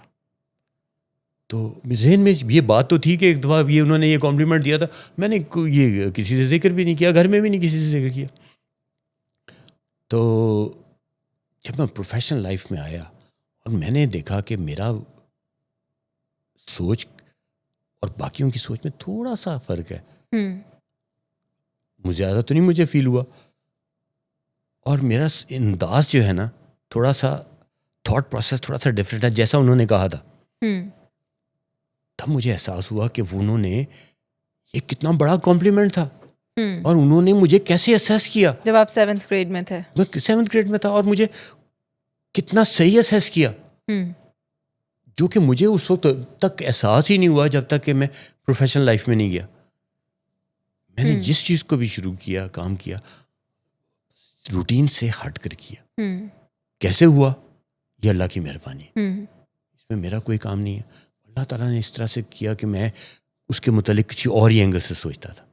تو ذہن میں یہ بات تو تھی کہ ایک دفعہ یہ انہوں نے یہ کمپلیمنٹ دیا تھا, میں نے یہ کسی سے ذکر بھی نہیں کیا, گھر میں بھی نہیں کسی سے ذکر کیا. تو جب میں پروفیشنل لائف میں آیا اور میں نے دیکھا کہ میرا سوچ اور باقیوں کی سوچ میں تھوڑا سا فرق ہے, مجھے زیادہ تو نہیں مجھے فیل ہوا, اور میرا انداز جو ہے نا تھوڑا سا تھاٹ پروسیس تھوڑا سا ڈفرینٹ ہے جیسا انہوں نے کہا تھا. تب مجھے احساس ہوا کہ انہوں نے یہ کتنا بڑا کمپلیمنٹ تھا, اور انہوں نے مجھے کیسے اسیس کیا. جب آپ 7th گریڈ میں تھے؟ میں 7th گریڈ میں تھا, اور مجھے کتنا صحیح اسیس کیا, جو کہ مجھے اس وقت تک احساس ہی نہیں ہوا جب تک کہ میں پروفیشنل لائف میں نہیں گیا. میں نے جس چیز کو بھی شروع کیا, کام کیا, روٹین سے ہٹ کر کیا. کیسے ہوا؟ یہ اللہ کی مہربانی, اس میں میرا کوئی کام نہیں ہے. اللہ تعالیٰ نے اس طرح سے کیا کہ میں اس کے متعلق کسی اور ہی اینگل سے سوچتا تھا.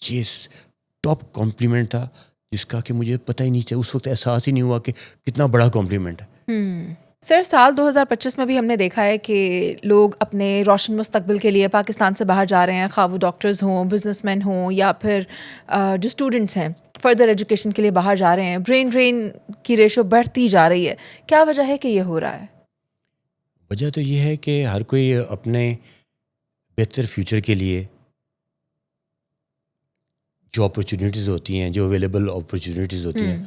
یہ ٹاپ کمپلیمنٹ تھا جس کا کہ مجھے پتہ ہی نہیں چلا, اس وقت احساس ہی نہیں ہوا کہ کتنا بڑا کمپلیمنٹ ہے. سر, سال 2025 میں بھی ہم نے دیکھا ہے کہ لوگ اپنے روشن مستقبل کے لیے پاکستان سے باہر جا رہے ہیں, خواہ وہ ڈاکٹرز ہوں, بزنس مین ہوں, یا پھر جو اسٹوڈنٹس ہیں فردر ایجوکیشن کے لیے باہر جا رہے ہیں. برین ڈرین کی ریشو بڑھتی جا رہی ہے. کیا وجہ ہے کہ یہ ہو رہا ہے؟ وجہ تو یہ ہے کہ ہر کوئی اپنے بہتر فیوچر کے لیے جو اپرچونیٹیز ہوتی ہیں, جو اویلیبل اپرچونیٹیز ہوتی ہیں,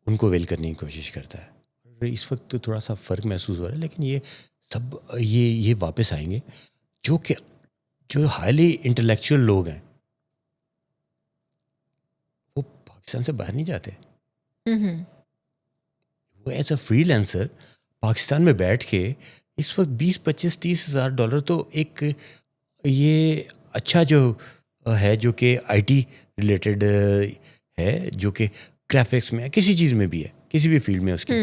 ان کو اویل کرنے کی کوشش کرتا ہے. اس وقت تو تھوڑا سا فرق محسوس ہو رہا ہے, لیکن یہ سب یہ واپس آئیں گے جو ہائیلی انٹلیکچوئل لوگ ہیں, وہ پاکستان سے باہر نہیں جاتے. وہ as a free lancer Pakistan میں بیٹھ کے اس وقت 20-25-30 ہزار ڈالر تو ایک یہ اچھا جو ہے, جو کہ آئی ٹی ریلیٹڈ ہے, جو کہ گرافکس میں کسی چیز میں بھی ہے, کسی بھی فیلڈ میں اس کی,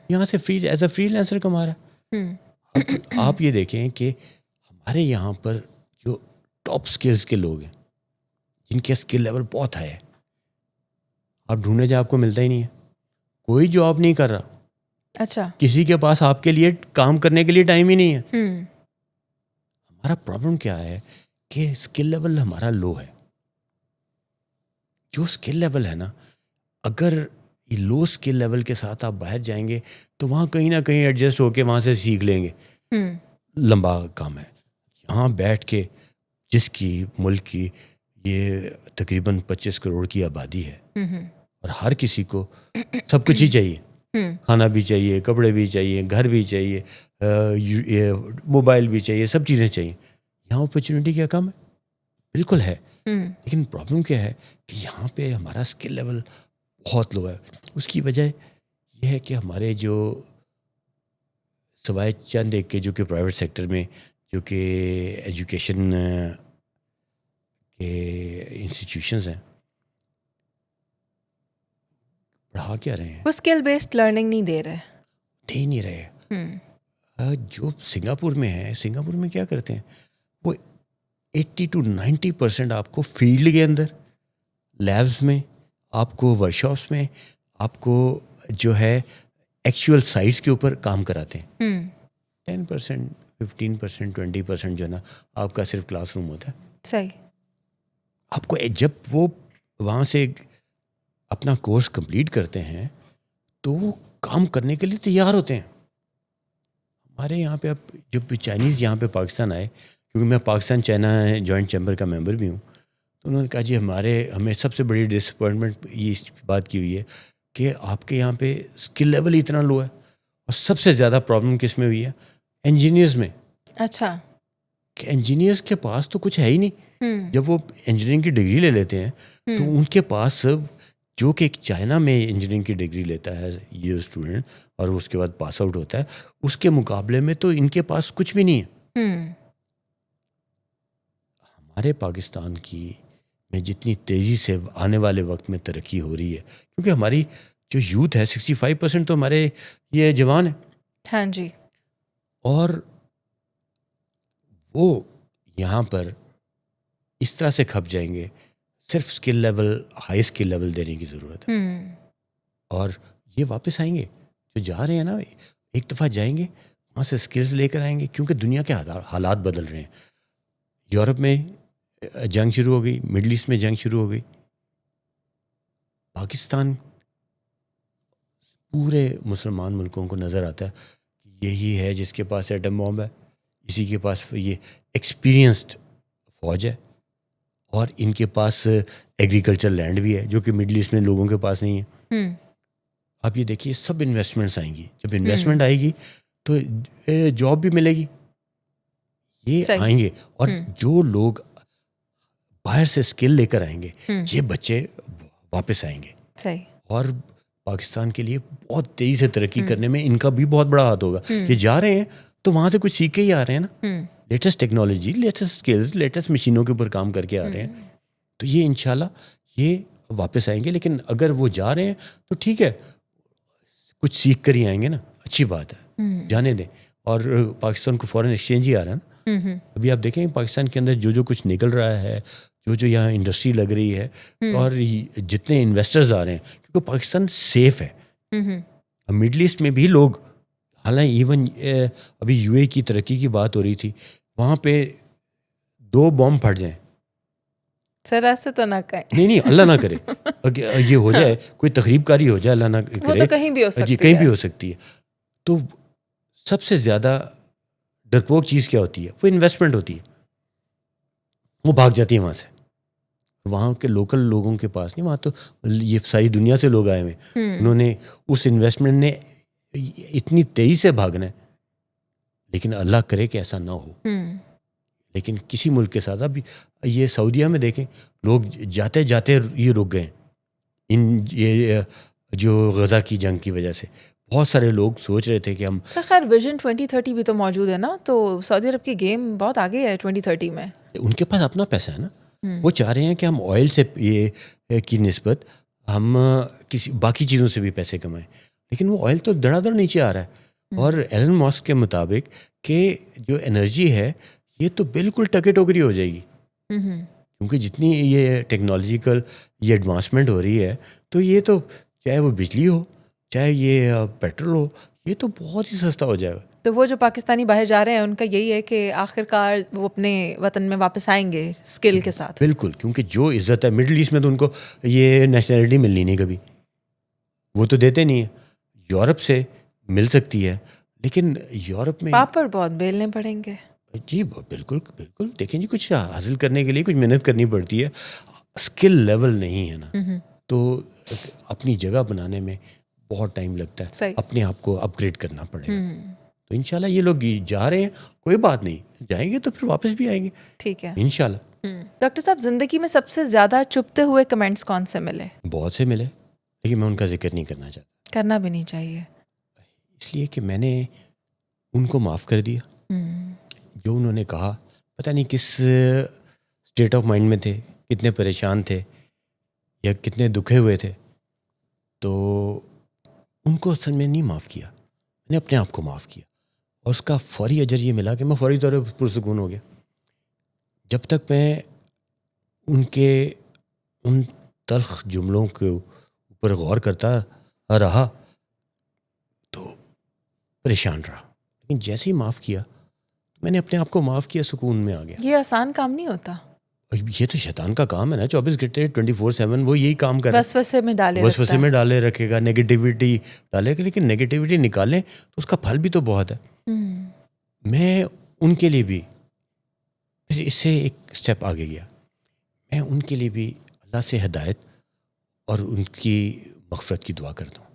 یہاں سے ایز اے فری لینسر کما رہا ہے. آپ یہ دیکھیں کہ ہمارے یہاں پر جو ٹاپ سکلز کے لوگ ہیں, جن کے اسکل لیول بہت ہائی ہے, آپ ڈھونڈنے جا آپ کو ملتا ہی نہیں ہے. کوئی جاب نہیں کر رہا. اچھا. کسی کے پاس آپ کے لیے کام کرنے کے لیے ٹائم ہی نہیں ہے. ہمارا پرابلم کیا ہے کہ اسکل لیول ہمارا لو ہے. جو اسکل لیول ہے نا, اگر یہ لو اسکل لیول کے ساتھ آپ باہر جائیں گے تو وہاں کہیں نہ کہیں ایڈجسٹ ہو کے وہاں سے سیکھ لیں گے. لمبا کام ہے. یہاں بیٹھ کے جس کی ملک کی یہ تقریباً 25 کروڑ کی آبادی ہے, اور ہر کسی کو سب کچھ ہی چاہیے, کھانا بھی چاہیے, کپڑے بھی چاہیے, گھر بھی چاہیے, موبائل بھی چاہیے, سب چیزیں چاہیے. یہاں اپرچونیٹی کیا کم ہے. بالکل ہے، لیکن پرابلم کیا ہے کہ یہاں پہ ہمارا اسکل لیول بہت لو ہے. اس کی وجہ یہ ہے کہ ہمارے جو سوائے چند ایک کے جو کہ پرائیویٹ سیکٹر میں جو کہ ایجوکیشن کے انسٹیٹیوشنز ہیں پڑھا کیا رہے ہیں، وہ اسکل بیسڈ لرننگ نہیں دے دے نہیں رہے. جو سنگاپور میں ہے، سنگاپور میں کیا کرتے ہیں وہ 80 to 90% آپ کو فیلڈ کے اندر لیبس میں، آپ کو ورک شاپس میں، آپ کو جو ہے ایکچوئل سائٹس کے اوپر کام کراتے ہیں. 10%، 15%، 20% جو ہے نا آپ کا صرف کلاس روم ہوتا ہے. صحیح. آپ کو جب وہ وہاں سے اپنا کورس کمپلیٹ کرتے ہیں تو وہ کام کرنے کے لیے تیار ہوتے ہیں. ہمارے یہاں پہ اب جب چائنیز یہاں پہ پاکستان آئے، کیونکہ میں پاکستان چائنا جوائنٹ چیمبر کا ممبر بھی ہوں، تو انہوں نے کہا جی ہمیں سب سے بڑی ڈسپوائنٹمنٹ یہ اس بات کی ہوئی ہے کہ آپ کے یہاں پہ اسکل لیول اتنا لو ہے، اور سب سے زیادہ پرابلم کس میں ہوئی ہے؟ انجینئرز میں. اچھا. کہ انجینئرز کے پاس تو کچھ ہے ہی نہیں. جب وہ انجینئرنگ کی ڈگری لے لیتے ہیں تو ان کے پاس جو کہ چائنا میں انجینئرنگ کی ڈگری لیتا ہے یہ اسٹوڈنٹ اور اس کے بعد پاس آؤٹ ہوتا ہے، اس کے مقابلے میں تو ان کے پاس کچھ بھی نہیں ہے. ہمارے پاکستان کی میں جتنی تیزی سے آنے والے وقت میں ترقی ہو رہی ہے، کیونکہ ہماری جو یوتھ ہے 65% تو ہمارے یہ جوان ہیں. ہاں جی. اور وہ یہاں پر اس طرح سے کھپ جائیں گے، صرف skill level, high skill level دینے کی ضرورت ہے. اور یہ واپس آئیں گے جو جا رہے ہیں نا، ایک دفعہ جائیں گے وہاں سے اسکلز لے کر آئیں گے، کیونکہ دنیا کے حالات بدل رہے ہیں. یورپ میں جنگ شروع ہو گئی، مڈل ایسٹ میں جنگ شروع ہو گئی. پاکستان پورے مسلمان ملکوں کو نظر آتا ہے کہ یہی ہے جس کے پاس ایٹم بم ہے، اسی کے پاس یہ ایکسپیرینسڈ فوج ہے، اور ان کے پاس ایگریکلچر لینڈ بھی ہے جو کہ مڈل ایسٹ میں لوگوں کے پاس نہیں ہے. آپ یہ دیکھیے سب انویسٹمنٹس آئیں گی، جب انویسٹمنٹ آئے گی تو جاب بھی ملے گی. یہ آئیں گے، اور جو لوگ باہر سے اسکل لے کر آئیں گے یہ بچے واپس آئیں گے. صحیح. اور پاکستان کے لیے بہت تیزی سے ترقی کرنے میں ان کا بھی بہت بڑا ہاتھ ہوگا. یہ جا رہے ہیں تو وہاں سے کچھ سیکھ کے ہی آ رہے ہیں نا، latest technology, latest skills, latest مشینوں کے اوپر کام کر کے آ رہے ہیں. تو یہ انشاءاللہ یہ واپس آئیں گے. لیکن اگر وہ جا رہے ہیں تو ٹھیک ہے، کچھ سیکھ کر ہی آئیں گے نا، اچھی بات ہے، جانے دیں. اور پاکستان کو فورن ایکسچینج ہی آ رہا ہے نا. ابھی آپ دیکھیں پاکستان کے اندر جو کچھ نکل رہا ہے، جو یہاں انڈسٹری لگ رہی ہے، اور جتنے انویسٹرز آ رہے ہیں، کیونکہ پاکستان سیف ہے. مڈل ایسٹ میں بھی لوگ، حالانکہ ایون ابھی یو اے کی ترقی کی بات ہو رہی تھی، وہاں پہ 2 بم پھٹ جائیں، سر ایسے تو نہ کہیں. نہیں اللہ نہ کرے یہ ہو جائے، کوئی تقریب کاری ہو جائے، اللہ نہ کرے، وہ تو کہیں بھی ہو سکتی ہے، کہیں بھی ہو سکتی ہے. تو سب سے زیادہ ڈرپوک چیز کیا ہوتی ہے؟ وہ انویسٹمنٹ ہوتی ہے. وہ بھاگ جاتی ہے وہاں سے. وہاں کے لوکل لوگوں کے پاس نہیں، وہاں تو یہ ساری دنیا سے لوگ آئے ہوئے، انہوں نے اس انویسٹمنٹ نے اتنی تیزی سے بھاگنا ہے. لیکن اللہ کرے کہ ایسا نہ ہو. لیکن کسی ملک کے ساتھ، اب یہ سعودیہ میں دیکھیں، لوگ جاتے جاتے یہ رک گئے یہ جو غزہ کی جنگ کی وجہ سے. بہت سارے لوگ سوچ رہے تھے کہ ہم سر خیر ویژن 2030 بھی تو موجود ہے نا، تو سعودی عرب کی گیم بہت آگے ہے 2030 میں. ان کے پاس اپنا پیسہ ہے نا، وہ چاہ رہے ہیں کہ ہم آئل سے یہ کی نسبت ہم کسی باقی چیزوں سے بھی پیسے کمائیں. لیکن وہ آئل تو دڑا دڑ نیچے آ رہا ہے. اور ایلن ماسک کے مطابق کہ جو انرجی ہے یہ تو بالکل ٹکے ٹوکری ہو جائے گی، کیونکہ جتنی یہ ٹیکنالوجیکل یہ ایڈوانسمنٹ ہو رہی ہے، تو یہ تو چاہے وہ بجلی ہو، چاہے یہ پیٹرول ہو، یہ تو بہت ہی سستا ہو جائے گا. تو وہ جو پاکستانی باہر جا رہے ہیں ان کا یہی ہے کہ آخر کار وہ اپنے وطن میں واپس آئیں گے اسکل کے ساتھ. بالکل، کیونکہ جو عزت ہے مڈل ایسٹ میں تو ان کو یہ نیشنلٹی ملنی نہیں کبھی، وہ تو دیتے نہیں ہیں. یورپ سے مل سکتی ہے، لیکن یورپ میں پاپڑ بہت بیلنے پڑیں گے. جی بالکل بالکل. دیکھیں جی کچھ حاصل کرنے کے لیے کچھ محنت کرنی پڑتی ہے، اسکل لیول نہیں ہے نا، تو اپنی جگہ بنانے میں بہت ٹائم لگتا ہے. اپنے آپ کو اپ گریڈ کرنا پڑے گا. تو انشاءاللہ یہ لوگ جا رہے ہیں، کوئی بات نہیں، جائیں گے تو پھر واپس بھی آئیں گے. ٹھیک ہے انشاءاللہ. ڈاکٹر صاحب زندگی میں سب سے زیادہ چبھتے ہوئے کمنٹس کون سے ملے؟ بہت سے ملے، لیکن میں ان کا ذکر نہیں کرنا چاہتا، کرنا بھی نہیں چاہیے، اس لیے کہ میں نے ان کو معاف کر دیا۔ جو انہوں نے کہا، پتہ نہیں کس اسٹیٹ آف مائنڈ میں تھے، کتنے پریشان تھے یا کتنے دکھے ہوئے تھے، تو ان کو اصل میں نہیں معاف کیا، میں نے اپنے آپ کو معاف کیا، اور اس کا فوری اجر یہ ملا کہ میں فوری طور پر پرسکون ہو گیا۔ جب تک میں ان کے ان تلخ جملوں کے اوپر غور کرتا رہا تو پریشان رہا، لیکن جیسے ہی معاف کیا میں نے اپنے آپ کو معاف کیا، سکون میں آ گیا۔ یہ آسان کام نہیں ہوتا، یہ تو شیطان کا کام ہے نا، 24 گھنٹے 24/7 وہ یہی کام کرے، وسوسے میں ڈالے وسوسے میں ڈالے رکھے گا، نگیٹیوٹی ڈالے گا، لیکن نگیٹیوٹی نکالیں تو اس کا پھل بھی تو بہت ہے۔ میں ان کے لیے بھی پھر اس سے ایک اسٹیپ آگے گیا، میں ان کے لیے بھی اللہ سے ہدایت اور ان کی مغفرت کی دعا کرتا ہوں۔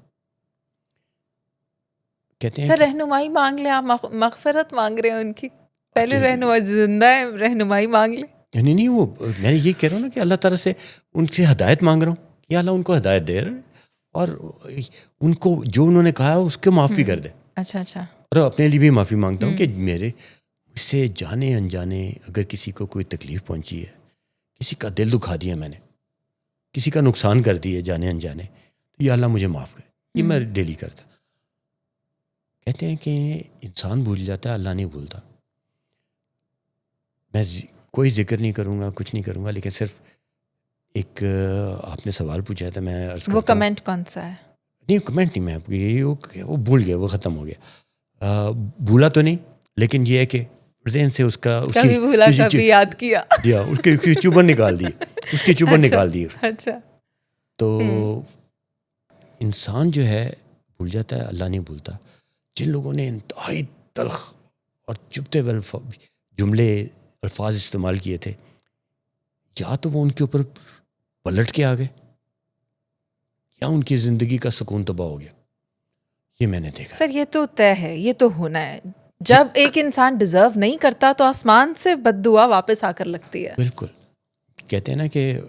کہتے ہیں سر رہنمائی مانگ لیں، آپ مغفرت مانگ رہے ہیں ان کی، پہلے رہنمائی زندہ ہے، رہنمائی مانگ لیں۔ نہیں وہ میں یہ کہہ رہا ہوں نا کہ اللہ تعالیٰ سے ان سے ہدایت مانگ رہا ہوں کہ اللہ ان کو ہدایت دے اور ان کو جو انہوں نے کہا اس کے معاف بھی کر دے۔ اچھا اچھا۔ اور اپنے لیے بھی معافی مانگتا ہوں کہ مجھ سے جانے انجانے اگر کسی کو کوئی تکلیف پہنچی ہے، کسی کا دل دکھا دیا میں نے، کسی کا نقصان کر دیا جانے انجانے، تو یہ اللہ مجھے معاف کرے، یہ میں ڈیلی کرتا۔ کہتے ہیں کہ انسان بھول جاتا ہے، اللہ نہیں بھولتا۔ میں کوئی ذکر نہیں کروں گا، کچھ نہیں کروں گا، لیکن صرف ایک آپ نے سوال پوچھا تھا، میں وہ کمنٹ کون سا ہے؟ نہیں کمنٹ نہیں، میں وہ بھول گیا، وہ ختم ہو گیا، بھولا تو نہیں، لیکن یہ ہے کہ ذہن سے اس کا کبھی بھولا کبھی یاد کیا، اس کی چبن نکال دی، اس کی چبن نکال دی۔ اچھا، تو انسان جو ہے بھول جاتا ہے، اللہ نہیں بھولتا۔ جن لوگوں نے انتہائی تلخ اور چبھتے ہوئے جملے الفاظ استعمال کیے تھے، یا تو وہ ان کے اوپر پلٹ کے آ گئے یا ان کی زندگی کا سکون تباہ ہو گیا، یہ میں نے دیکھا۔ سر یہ تو طے ہے، یہ تو ہونا ہے، جب ایک انسان ڈیزرو نہیں کرتا تو آسمان سے بد دعا واپس آ کر لگتی ہے۔ بالکل، کہتے ہیں نا کہ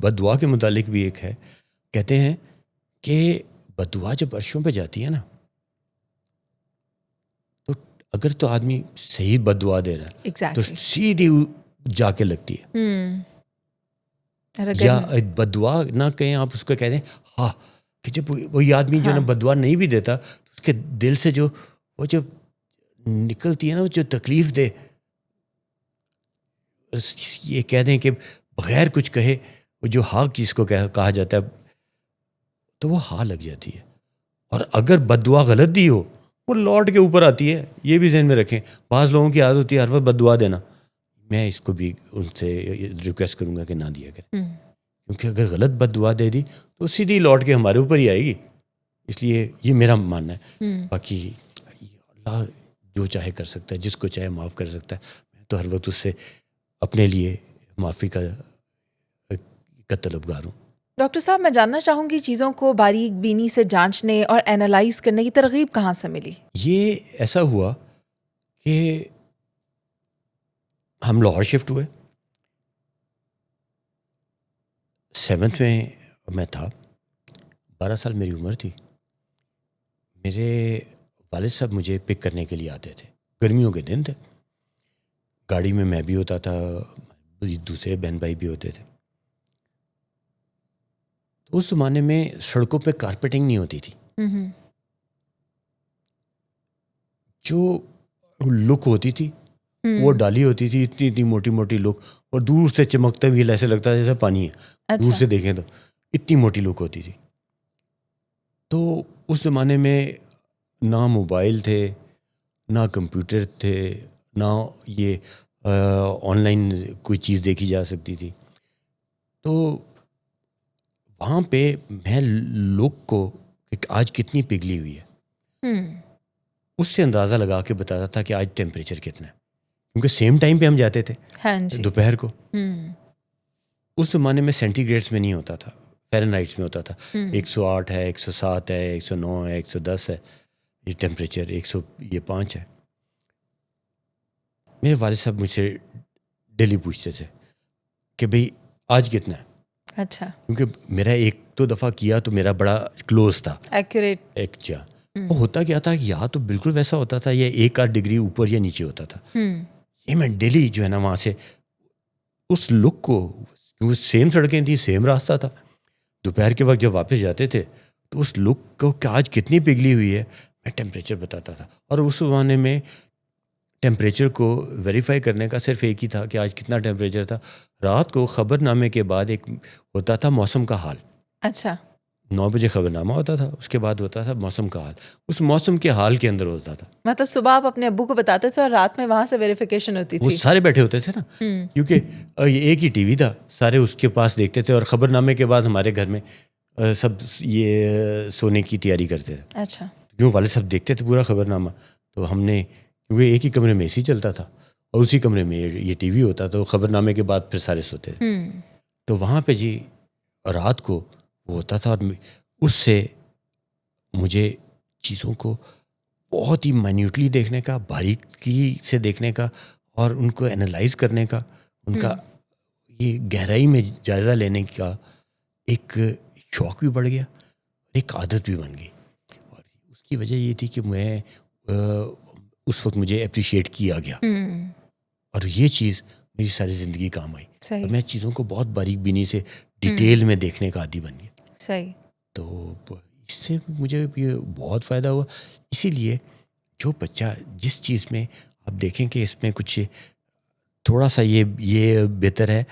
بد دعا کے متعلق بھی ایک ہے، کہتے ہیں کہ بد دعا جب عرشوں پہ جاتی ہے نا، تو اگر تو آدمی صحیح بد دعا دے رہا ہے تو سیدھی جا کے لگتی ہے، یا بد دعا نہ کہیں آپ اس کو کہہ دیں ہاں، کہ جب وہی آدمی جو نا بد دعا نہیں بھی دیتا تو اس کے دل سے جو وہ جو نکلتی ہے نا، وہ جو تکلیف دے، یہ کہہ دیں کہ بغیر کچھ کہے وہ جو ہاں جس کو کہا جاتا ہے، تو وہ ہاں لگ جاتی ہے۔ اور اگر بد دعا غلط دی ہو وہ لوٹ کے اوپر آتی ہے، یہ بھی ذہن میں رکھیں۔ بعض لوگوں کی عادت ہوتی ہے ہر وقت بد دعا دینا، میں اس کو بھی ان سے ریکویسٹ کروں گا کہ نہ دیا کریں، کیونکہ اگر غلط بد دعا دے دی تو سیدھی لوٹ کے ہمارے اوپر ہی آئے گی۔ اس لیے یہ میرا ماننا ہے، باقی اللہ جو چاہے کر سکتا ہے، جس کو چاہے معاف کر سکتا ہے، میں تو ہر وقت اس سے اپنے لیے معافی کا طلبگار ہوں۔ ڈاکٹر صاحب میں جاننا چاہوں گی چیزوں کو باریک بینی سے جانچنے اور اینالائز کرنے کی ترغیب کہاں سے ملی؟ یہ ایسا ہوا کہ ہم لاہور شفٹ ہوئے، 7th میں تھا، 12 سال میری عمر تھی۔ میرے والد صاحب مجھے پک کرنے کے لیے آتے تھے، گرمیوں کے دن تھے، گاڑی میں بھی ہوتا تھا، دوسرے بہن بھائی بھی ہوتے تھے۔ تو اس زمانے میں سڑکوں پہ کارپیٹنگ نہیں ہوتی تھی، جو لک ہوتی تھی وہ ڈالی ہوتی تھی، اتنی موٹی موٹی لک، اور دور سے چمکتا بھی ایسے لگتا ہے جیسے پانی ہے، دور سے دیکھیں تو اتنی موٹی لک ہوتی تھی۔ تو اس زمانے میں نہ موبائل تھے، نہ کمپیوٹر تھے، نہ یہ آن لائن کوئی چیز دیکھی جا سکتی تھی۔ تو وہاں پہ میں لوگ کو آج کتنی پگھلی ہوئی ہے اس سے اندازہ لگا کے بتاتا تھا کہ آج ٹیمپریچر کتنا ہے، کیونکہ سیم ٹائم پہ ہم جاتے تھے دوپہر کو۔ اس زمانے میں سینٹی گریڈس میں نہیں ہوتا تھا، فیرن ہائٹس میں ہوتا تھا، 108 ہے، 107 ہے، 109 ہے، 110 ہے یہ ٹیمپریچر، 105 ہے۔ میرے والد صاحب مجھ سے ڈیلی پوچھتے تھے کہ بھئی آج کتنا ہے. اچھا. کیونکہ میرا ایک دو دفعہ کیا تو میرا بڑا کلوز تھا, ایکوریٹ. ایک جا وہ ہوتا کیا تھا, یا تو بالکل ویسا ہوتا تھا یا ایک آدھ ڈگری اوپر یا نیچے ہوتا تھا. یہ میں ڈیلی جو ہے نا وہاں سے اس لک کو, سیم سڑکیں تھیں, سیم راستہ تھا, دوپہر کے وقت جب واپس جاتے تھے تو اس لک کو کہ آج کتنی پگھلی ہوئی ہے میں ٹیمپریچر بتاتا تھا. اور اس زمانے میں ٹیمپریچر کو ویریفائی کرنے کا صرف ایک ہی تھا کہ آج کتنا ٹیمپریچر تھا. رات کو خبر نامے کے بعد ایک ہوتا تھا موسم کا حال. اچھا. 9 بجے خبر نامہ ہوتا تھا, اس کے بعد ہوتا تھا موسم کا حال. اس موسم کے حال کے اندر ہوتا تھا, مطلب صبح آپ اپنے ابو کو بتاتے تھے اور رات میں وہاں سے ویریفیکیشن ہوتی وہ تھی. سارے بیٹھے ہوتے تھے نا, کیونکہ یہ ایک ہی ٹی وی تھا, سارے اس کے پاس دیکھتے تھے. اور خبر نامے کے بعد ہمارے گھر میں سب یہ سونے کی تیاری کرتے تھے. اچھا. کیوں والد صاحب دیکھتے تھے پورا خبر نامہ, تو ہم نے, کیونکہ ایک ہی کمرے میں اے سی چلتا تھا اور اسی کمرے میں یہ ٹی وی ہوتا تھا, خبر نامے کے بعد پھر سارے سوتے تھے. تو وہاں پہ جی رات کو وہ ہوتا تھا, اور اس سے مجھے چیزوں کو بہت ہی مائنیوٹلی دیکھنے کا, باریکی سے دیکھنے کا, اور ان کو انالائز کرنے کا, ان کا یہ گہرائی میں جائزہ لینے کا ایک شوق بھی بڑھ گیا, ایک عادت بھی بن گئی. اور اس کی وجہ یہ تھی کہ میں اس وقت مجھے اپریشیٹ کیا گیا, اور یہ چیز میری ساری زندگی کام آئی. اور میں چیزوں کو بہت باریک بینی سے ڈیٹیل میں دیکھنے کا عادی بن گیا. صحیح. تو اس سے مجھے یہ بہت فائدہ ہوا. اسی لیے جو بچہ جس چیز میں آپ دیکھیں کہ اس میں کچھ تھوڑا سا یہ بہتر ہے,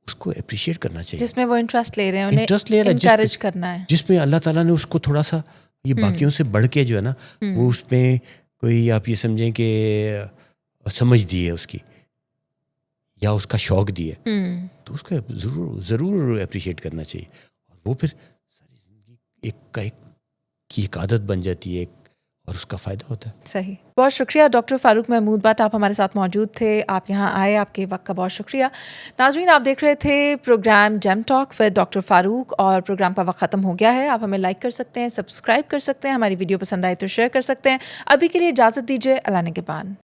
اس کو اپریشیٹ کرنا چاہیے. جس میں وہ انٹرسٹ لے رہے ہیں انہیں انٹرسٹ لے رہا ہے, انکریج کرنا ہے, جس میں اللہ تعالیٰ نے اس کو تھوڑا سا یہ باقیوں سے بڑھ کے جو ہے نا وہ اس میں کوئی آپ یہ سمجھیں کہ سمجھ دی ہے اس کی, یا اس کا شوق دی ہے, تو اس کو ضرور اپریشیٹ کرنا چاہیے. اور وہ پھر ساری زندگی ایک عادت بن جاتی ہے, اور اس کا فائدہ ہوتا ہے. صحیح. بہت شکریہ ڈاکٹر فاروق محمود بٹ, آپ ہمارے ساتھ موجود تھے, آپ یہاں آئے, آپ کے وقت کا بہت شکریہ. ناظرین, آپ دیکھ رہے تھے program gem talk with doctor Farooq, اور پروگرام کا وقت ختم ہو گیا ہے. آپ ہمیں لائک کر سکتے ہیں, سبسکرائب کر سکتے ہیں, ہماری ویڈیو پسند آئے تو شیئر کر سکتے ہیں. ابھی کے لیے اجازت دیجیے. اللہ نگہبان.